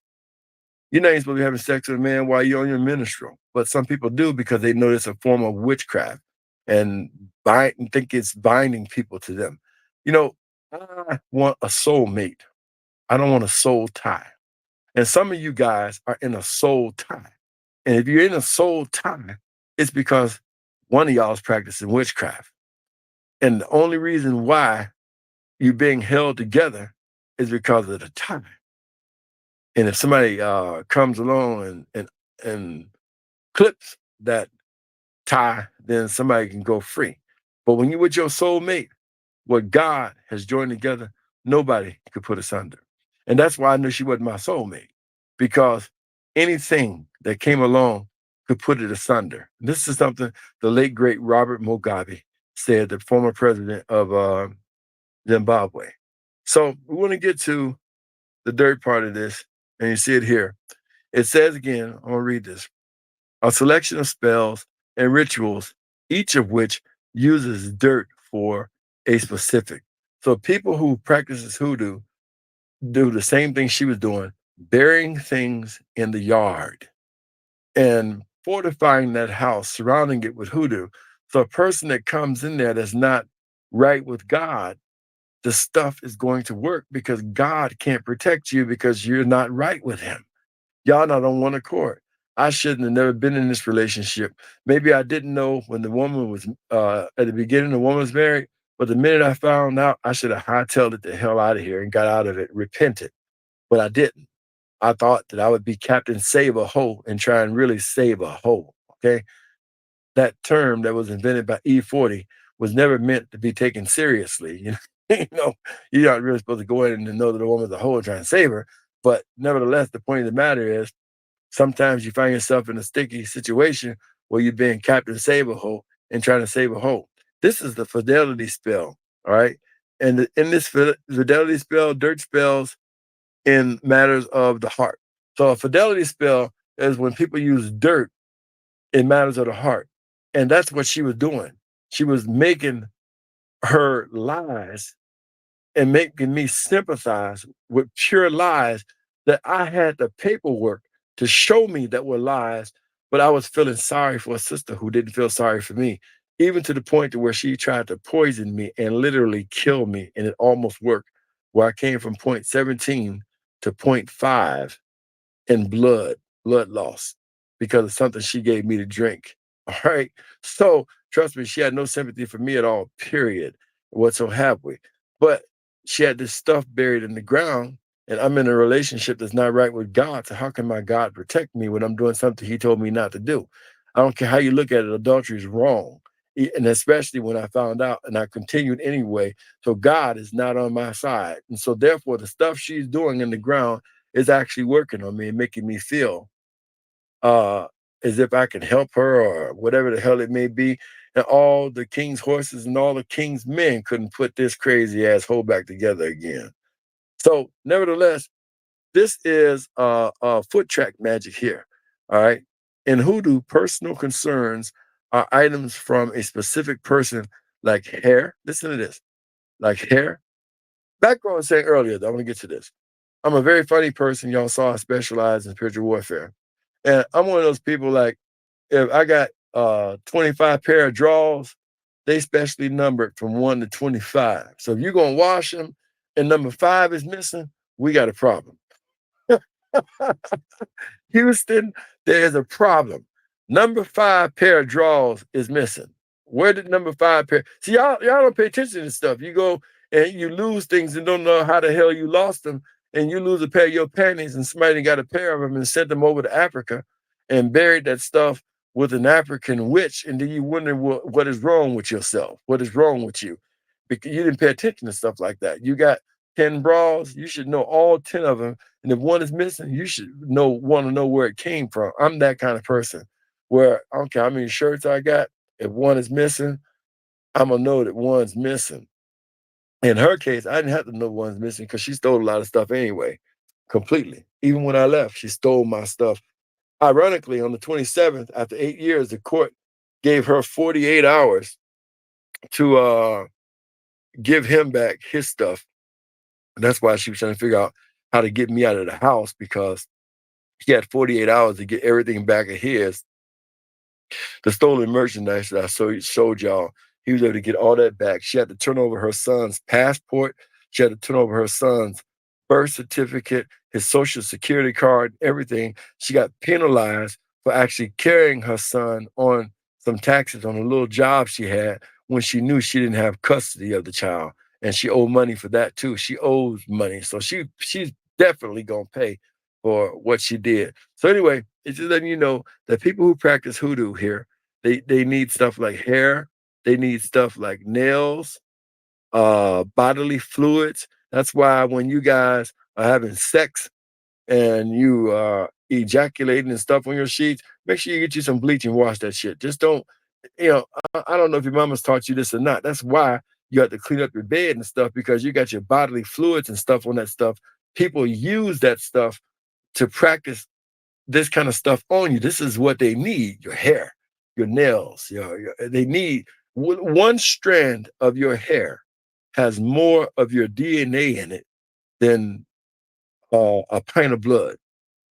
You're not even supposed to be having sex with a man while you're on your menstrual. But some people do because they know it's a form of witchcraft and think it's binding people to them. You know, I want a soulmate. I don't want a soul tie. And some of you guys are in a soul tie. And if you're in a soul tie, it's because one of y'all is practicing witchcraft. And the only reason why you're being held together is because of the tie. And if somebody comes along and clips that tie, then somebody can go free. But when you're with your soulmate, what God has joined together, nobody could put asunder. And that's why I knew she wasn't my soulmate, because anything that came along could put it asunder. This is something the late, great Robert Mugabe said, the former president of Zimbabwe. So we want to get to the dirt part of this, and you see it here. It says again, I'm going to read this: a selection of spells and rituals, each of which uses dirt for a specific. So people who practices hoodoo do the same thing she was doing, burying things in the yard and fortifying that house, surrounding it with hoodoo. So a person that comes in there that's not right with God, the stuff is going to work because God can't protect you because you're not right with him. Y'all not on one accord. I shouldn't have never been in this relationship. Maybe I didn't know when the woman was at the beginning, the woman was married, but the minute I found out, I should have hightailed it the hell out of here and got out of it, repented. But I didn't. I thought that I would be Captain Save a Hoe and try and really save a hoe. Okay. That term that was invented by E40 was never meant to be taken seriously. You're not really supposed to go in and know that a woman's a hoe and try and save her. But nevertheless, the point of the matter is sometimes you find yourself in a sticky situation where you're being Captain Save a Hoe and trying to save a hoe. This is the fidelity spell. All right. And in this fidelity spell, dirt spells in matters of the heart. So a fidelity spell is when people use dirt in matters of the heart. And that's what she was doing. She was making her lies and making me sympathize with pure lies that I had the paperwork to show me that were lies, but I was feeling sorry for a sister who didn't feel sorry for me, even to the point to where she tried to poison me and literally kill me, and it almost worked, where I came from point 17 to point 5 in blood loss, because of something she gave me to drink. All right. So trust me, she had no sympathy for me at all, period. Whatsoever. But she had this stuff buried in the ground, and I'm in a relationship that's not right with God. So how can my God protect me when I'm doing something he told me not to do? I don't care how you look at it, adultery is wrong. And especially when I found out and I continued anyway. So God is not on my side. And so therefore the stuff she's doing in the ground is actually working on me and making me feel uh, as if I can help her or whatever the hell it may be. And all the king's horses and all the king's men couldn't put this crazy ass hoe back together again. So, nevertheless, this is foot track magic here. All right. In hoodoo, personal concerns are items from a specific person, like hair. Listen to this, like hair. Background saying earlier, though, I'm going to get to this. I'm a very funny person. Y'all saw I specialize in spiritual warfare. And I'm one of those people, like, if I got 25 pair of drawers, they specially numbered from 1 to 25. So if you're gonna wash them and number 5 is missing, we got a problem. Houston, there's a problem. Number 5 pair of drawers is missing. Where did number 5 pair? See, y'all don't pay attention to stuff. You go and you lose things and don't know how the hell you lost them. And you lose a pair of your panties, and somebody got a pair of them and sent them over to Africa and buried that stuff with an African witch. And then you wonder what is wrong with yourself? What is wrong with you? Because you didn't pay attention to stuff like that. You got 10 bras, you should know all 10 of them. And if one is missing, you should want to know where it came from. I'm that kind of person where I don't care how many shirts I got. If one is missing, I'm gonna know that one's missing. In her case, I didn't have to know one's missing because she stole a lot of stuff anyway, completely. Even when I left, she stole my stuff. Ironically, on the 27th, after 8 years, the court gave her 48 hours to give him back his stuff. And that's why she was trying to figure out how to get me out of the house, because He had 48 hours to get everything back of his. The stolen merchandise that showed y'all, he was able to get all that back. She had to turn over her son's passport. She had to turn over her son's birth certificate, his social security card, everything. She got penalized for actually carrying her son on some taxes on a little job she had when she knew she didn't have custody of the child. And she owed money for that too. She owes money. So she's definitely gonna pay for what she did. So anyway, it's just letting you know that people who practice hoodoo here, they need stuff like hair, they need stuff like nails, bodily fluids. That's why when you guys are having sex and you are ejaculating and stuff on your sheets, make sure you get you some bleach and wash that shit. Just don't, I don't know if your mama's taught you this or not. That's why you have to clean up your bed and stuff, because you got your bodily fluids and stuff on that stuff. People use that stuff to practice this kind of stuff on you. This is what they need: your hair, your nails. They need one strand of your hair has more of your DNA in it than a pint of blood.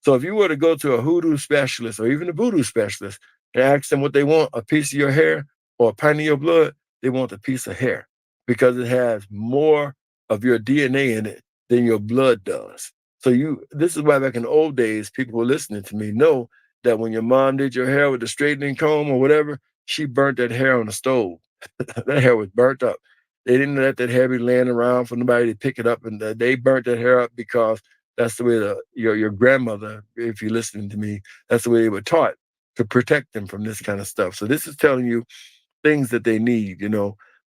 So if you were to go to a hoodoo specialist or even a voodoo specialist and ask them what they want, a piece of your hair or a pint of your blood, they want a piece of hair because it has more of your DNA in it than your blood does. So this is why back in the old days, people who are listening to me know that when your mom did your hair with the straightening comb or whatever, she burnt that hair on the stove. That hair was burnt up. They didn't let that hair be laying around for nobody to pick it up, and they burnt that hair up because that's the way your grandmother, if you're listening to me, that's the way they were taught to protect them from this kind of stuff. So this is telling you things that they need,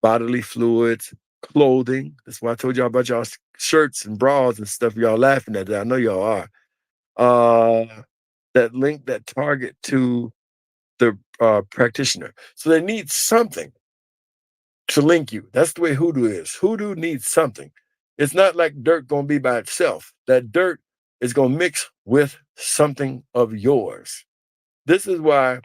bodily fluids, clothing. That's why I told y'all about y'all shirts and bras and stuff. Y'all laughing at that. I know y'all are. That link, that target to the practitioner. So they need something to link you. That's the way hoodoo is. Hoodoo needs something. It's not like dirt gonna be by itself. That dirt is gonna mix with something of yours. This is why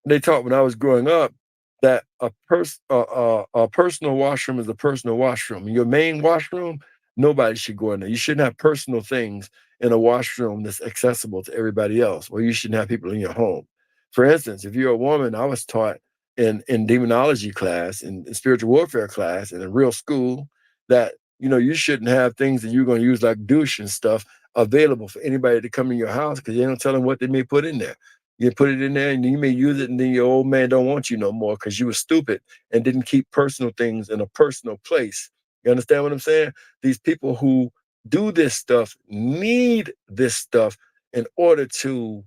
they taught when I was growing up that a personal washroom is a personal washroom. Your main washroom, nobody should go in there. You shouldn't have personal things in a washroom that's accessible to everybody else, or you shouldn't have people in your home. For instance, if you're a woman, I was taught in demonology class, in spiritual warfare class, and in real school that you shouldn't have things that you're going to use like douche and stuff available for anybody to come in your house, because you don't tell them what they may put in there. You put it in there and you may use it, and then your old man don't want you no more because you were stupid and didn't keep personal things in a personal place. You understand what I'm saying? These people who do this stuff need this stuff in order to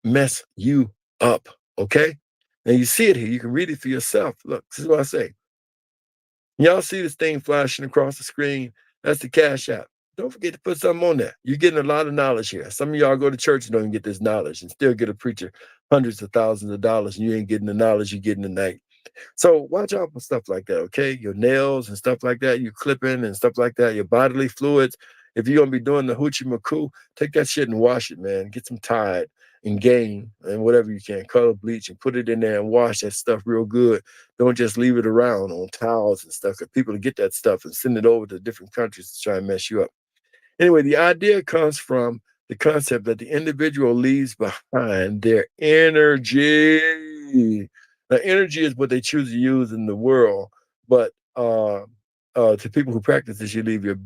mess you up. Okay? And you see it here. You can read it for yourself. Look, this is what I say. Y'all see this thing flashing across the screen? That's the Cash App. Don't forget to put something on there. You're getting a lot of knowledge here. Some of y'all go to church and don't even get this knowledge and still get a preacher hundreds of thousands of dollars, and you ain't getting the knowledge you're getting tonight. So watch out for stuff like that, okay? Your nails and stuff like that, you clipping and stuff like that, your bodily fluids. If you're gonna be doing the hoochie macoo, take that shit and wash it, man. Get some Tide and Gain and whatever you can, color bleach, and put it in there and wash that stuff real good. Don't just leave it around on towels and stuff, because people will get that stuff and send it over to different countries to try and mess you up. Anyway, the idea comes from the concept that the individual leaves behind their energy. Now, energy is what they choose to use in the world, but to people who practice this, you leave your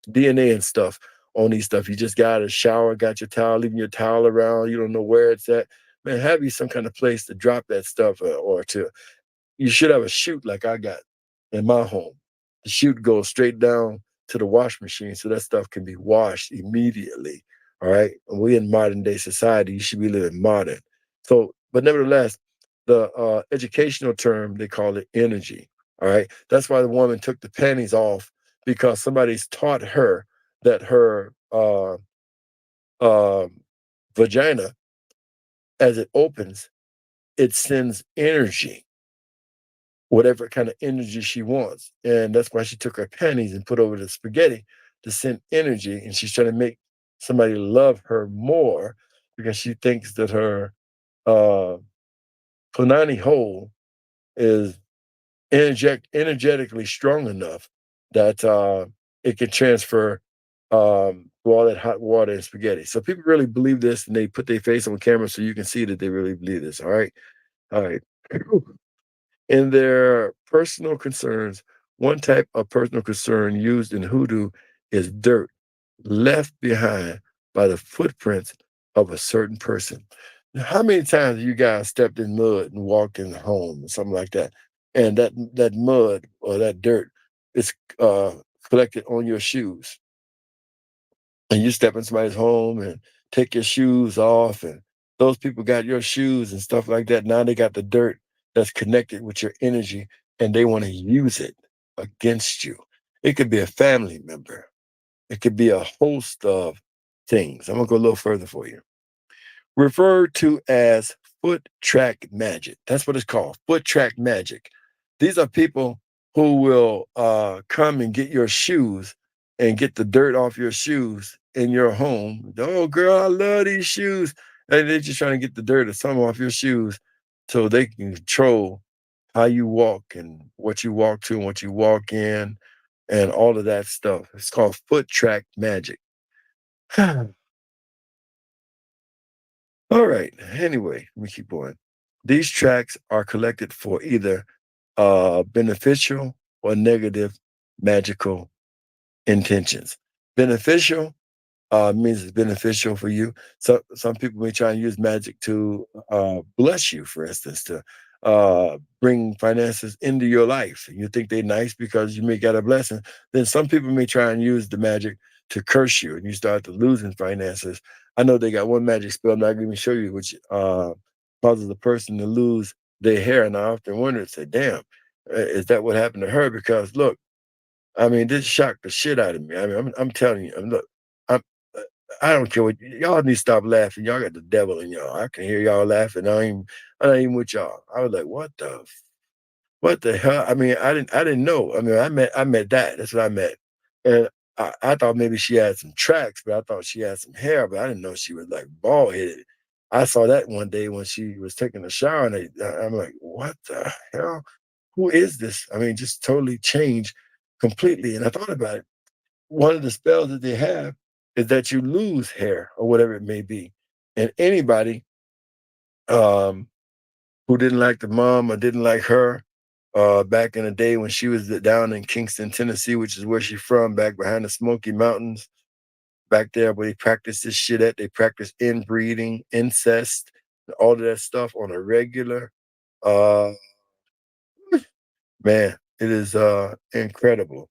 DNA and stuff on these stuff. You just got a shower, got your towel, leaving your towel around. You don't know where it's at. Man, have you some kind of place to drop that stuff, or to you should have a chute like I got in my home. The chute goes straight down to the wash machine so that stuff can be washed immediately. All right. And we in modern day society, you should be living modern. So, but nevertheless, the educational term, they call it energy. All right. That's why the woman took the panties off, because somebody's taught her that her uh, vagina, as it opens, it sends energy, whatever kind of energy she wants. And that's why she took her panties and put over the spaghetti to send energy. And she's trying to make somebody love her more, because she thinks that her uh, punani hole is energetically strong enough that it can transfer for all that hot water and spaghetti. So people really believe this, and they put their face on camera so you can see that they really believe this. All right. All right. In their personal concerns, one type of personal concern used in hoodoo is dirt left behind by the footprints of a certain person. Now, how many times have you guys stepped in mud and walked in home or something like that? And that mud or that dirt is collected on your shoes. And you step in somebody's home and take your shoes off, and those people got your shoes and stuff like that. Now they got the dirt that's connected with your energy, and they want to use it against you. It could be a family member. It could be a host of things. I'm gonna go a little further for you. Referred to as foot track magic. That's what it's called, foot track magic. These are people who will come and get your shoes and get the dirt off your shoes in your home. Oh, girl, I love these shoes. And they're just trying to get the dirt or something off your shoes so they can control how you walk and what you walk to and what you walk in and all of that stuff. It's called foot track magic. All right. Anyway, let me keep going. These tracks are collected for either beneficial or negative magical intentions. Beneficial means it's beneficial for you. So some people may try and use magic to bless you, for instance, to bring finances into your life. You think they're nice because you may get a blessing. Then some people may try and use the magic to curse you, and you start to losing finances. I know they got one magic spell I'm not going to show you, which causes the person to lose their hair. And I often wonder, say, damn, is that what happened to her? Because look, I mean, this shocked the shit out of me. I mean, I'm telling you, look, I'm, uh, I don't care what y'all need to stop laughing. Y'all got the devil in y'all. I can hear y'all laughing. I'm not even with y'all. I was like, what the hell? I mean, I didn't know. I mean, I met that. That's what I met. And I thought maybe she had some tracks, but I thought she had some hair, but I didn't know she was like bald headed. I saw that one day when she was taking a shower, and I'm like, what the hell? Who is this? I mean, just totally changed completely. And I thought about it. One of the spells that they have is that you lose hair or whatever it may be. And anybody um, who didn't like the mom or didn't like her back in the day when she was down in Kingston, Tennessee, which is where she's from, back behind the Smoky Mountains, back there where they practice this shit at. They practice inbreeding, incest, all of that stuff on a regular. Uh, Man, it is incredible.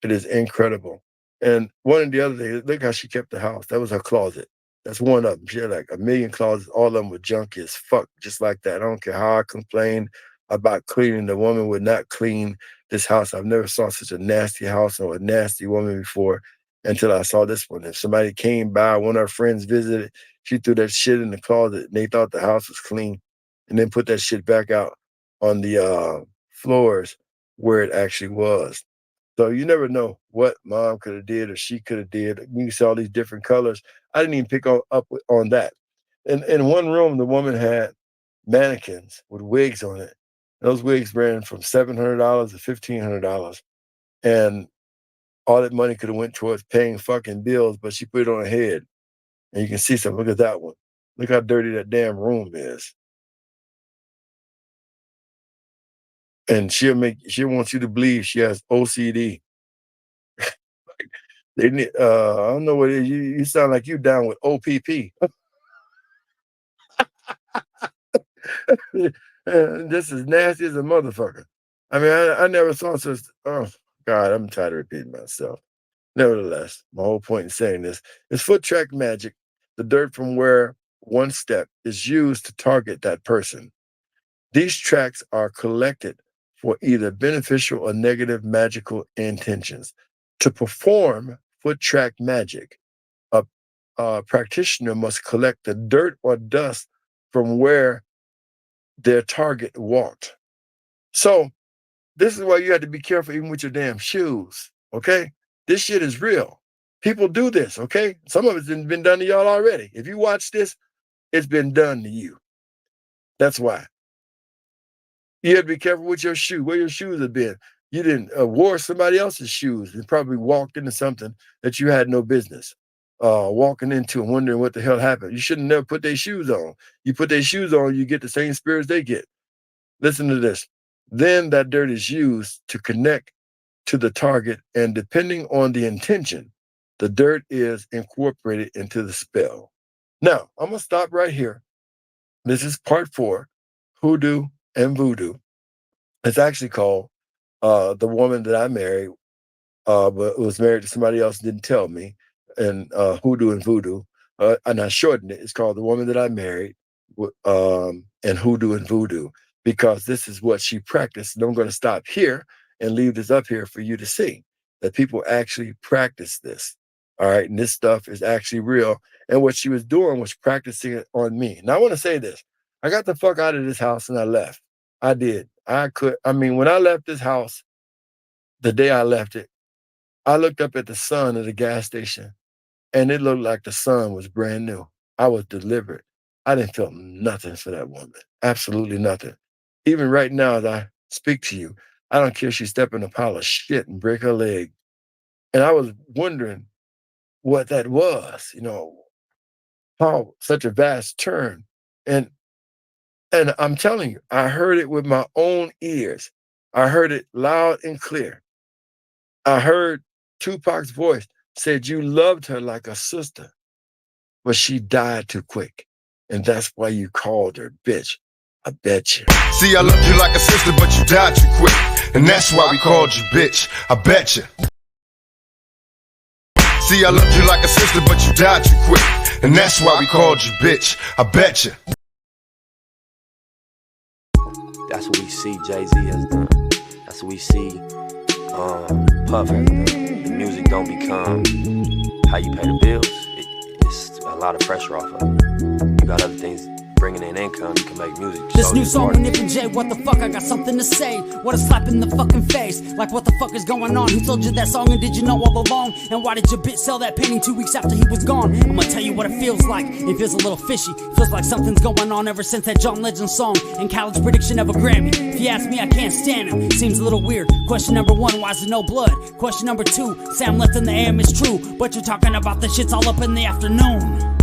It is incredible. And one of the other things, look how she kept the house. That was her closet. That's one of them. She had like a million closets. All of them were junky as fuck, just like that. I don't care how I complain about cleaning. The woman would not clean this house. I've never saw such a nasty house or a nasty woman before until I saw this one. If somebody came by, one of our friends visited, she threw that shit in the closet and they thought the house was clean and then put that shit back out on the floors where it actually was. So you never know what mom could have did or she could have did. You saw these different colors. I didn't even pick on that. In one room, the woman had mannequins with wigs on it. Those wigs ran from $700 to $1,500, and all that money could have went towards paying fucking bills, but she put it on her head. And you can see something. Look at that one. Look how dirty that damn room is. And she wants you to believe she has OCD. They need, I don't know what it is. You sound like you down with OPP. This is nasty as a motherfucker. I mean, I never saw such. Oh God, I'm tired of repeating myself. Nevertheless, my whole point in saying this is foot track magic. The dirt from where one step is used to target that person. These tracks are collected for either beneficial or negative magical intentions. To perform foot track magic, a, a practitioner must collect the dirt or dust from where their target walked. So this is why you have to be careful even with your damn shoes. Okay? This shit is real. People do this, okay? Some of it's been done to y'all already. If you watch this, it's been done to you. That's why. You have to be careful with your shoe, where your shoes have been. You didn't wore somebody else's shoes and probably walked into something that you had no business walking into and wondering what the hell happened. You shouldn't never put their shoes on. You put their shoes on, you get the same spirits they get. Listen to this. Then that dirt is used to connect to the target, and depending on the intention, the dirt is incorporated into the spell. Now, I'm going to stop right here. This is part 4, Hoodoo and Voodoo. It's actually called The Woman That I Married, but was married to somebody else, didn't tell me, and Hoodoo and Voodoo. And I shortened it. It's called The Woman That I Married, and Hoodoo and Voodoo, because this is what she practiced. And I'm going to stop here and leave this up here for you to see that people actually practice this. All right. And this stuff is actually real. And what she was doing was practicing it on me. Now, I want to say this. I got the fuck out of this house and I left. I did. When I left this house, the day I left it, I looked up at the sun at the gas station and it looked like the sun was brand new. I was delivered. I didn't feel nothing for that woman. Absolutely nothing. Even right now, as I speak to you, I don't care if she step in a pile of shit and break her leg. And I was wondering what that was, how such a vast turn. And I'm telling you, I heard it with my own ears. I heard it loud and clear. I heard Tupac's voice said you loved her like a sister, but she died too quick. And that's why you called her bitch. I bet you. See, I loved you like a sister, but you died too quick. And that's why we called you bitch. I bet you. See, I loved you like a sister, but you died too quick. And that's why we called you bitch. I bet you. That's what we see Jay-Z has done. That's what we see Puff has done. The music don't become how you pay the bills. It's a lot of pressure off of it. You got other things bringing in income, you can make music. This new song with Nip and Jay, what the fuck, I got something to say. What a slap in the fucking face. Like what the fuck is going on? Who told you that song and did you know all along? And why did your bitch sell that painting 2 weeks after he was gone? I'm gonna tell you what it feels like. It feels a little fishy. Feels like something's going on ever since that John Legend song and Khaled's prediction of a Grammy. If you ask me, I can't stand him. Seems a little weird. Question number 1, why is there no blood? Question number 2, Sam left in the AM is true, but you're talking about the shits all up in the afternoon.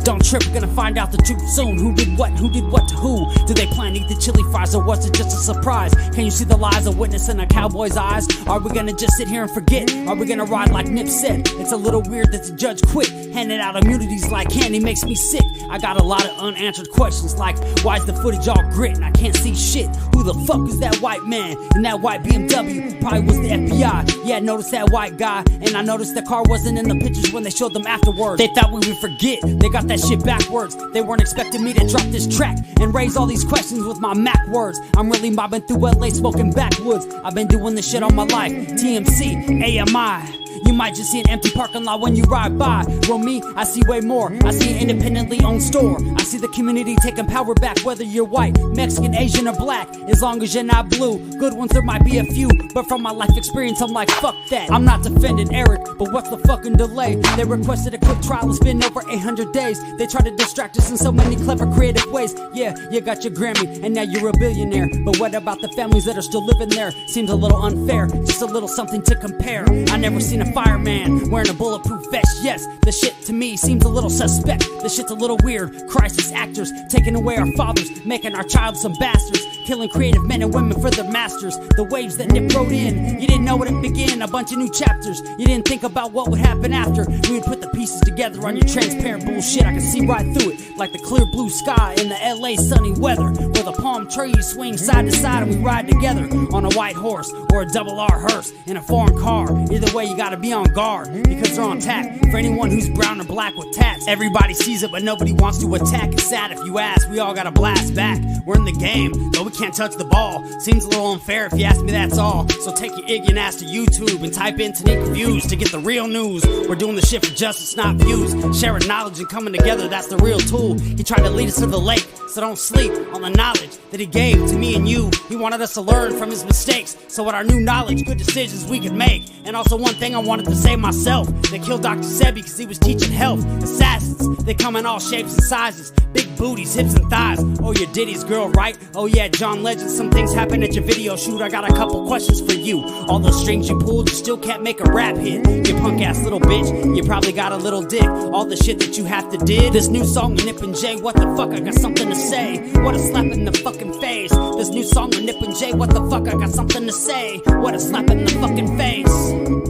Don't trip, we're gonna find out the truth soon. Who did what to who? Did they plan to eat the chili fries or was it just a surprise? Can you see the lies of witness in a cowboy's eyes? Are we gonna just sit here and forget? Are we gonna ride like Nip said? It's a little weird that the judge quit. Handing out immunities like candy makes me sick. I got a lot of unanswered questions like, why is the footage all grit and I can't see shit? Who the fuck is that white man in that white BMW? Probably was the FBI. Yeah, I noticed that white guy, and I noticed the car wasn't in the pictures when they showed them afterwards. They thought we would forget. They got that shit backwards. They weren't expecting me to drop this track and raise all these questions with my Mac words. I'm really mobbing through LA smoking backwoods. I've been doing this shit all my life. TMC, AMI. You might just see an empty parking lot when you ride by. Well, me, I see way more. I see an independently owned store. I see the community taking power back, whether you're white, Mexican, Asian, or black. As long as you're not blue. Good ones, there might be a few, but from my life experience, I'm like, fuck that. I'm not defending Eric, but what's the fucking delay? They requested a quick trial, it's been over 800 days. They try to distract us in so many clever, creative ways. Yeah, you got your Grammy, and now you're a billionaire. But what about the families that are still living there? Seems a little unfair, just a little something to compare. I never seen a fireman wearing a bulletproof vest. Yes, the shit to me seems a little suspect. The shit's a little weird. Crisis actors taking away our fathers, making our child some bastards, killing creative men and women for their masters. The waves that Nip wrote in, you didn't know it began. A bunch of new chapters. You didn't think about what would happen after. We would put the pieces together on your transparent bullshit. I can see right through it, like the clear blue sky in the LA sunny weather, where the palm trees swing side to side and we ride together on a white horse or a double R hearse in a foreign car. Either way, you gotta be on guard because they're on tap for anyone who's brown or black with tats. Everybody sees it, but nobody wants to attack. It's sad if you ask. We all gotta blast back. We're in the game, though we can't touch the ball. Seems a little unfair if you ask me, that's all. So take your ignorant ass to YouTube and type in Tanique Views to get the real news. We're doing the shit for justice, not views. Sharing knowledge and coming together, that's the real tool. He tried to lead us to the lake, so don't sleep on the knowledge that he gave to me and you. He wanted us to learn from his mistakes, so with our new knowledge, good decisions we could make. And also one thing I wanted to say myself, they killed Dr. Sebi because he was teaching health. Assassins, they come in all shapes and sizes, big booties, hips and thighs. Oh, your Diddy's girl, right? Oh yeah, John Legend, some things happen at your video shoot. I got a couple questions for you. All those strings you pulled, you still can't make a rap hit. You punk ass little bitch, you probably got a little dick. All the shit that you have to did. This new song with Nip and Jay, what the fuck, I got something to say. What a slap in the fucking face. This new song with Nip and Jay, what the fuck, I got something to say. What a slap in the fucking face.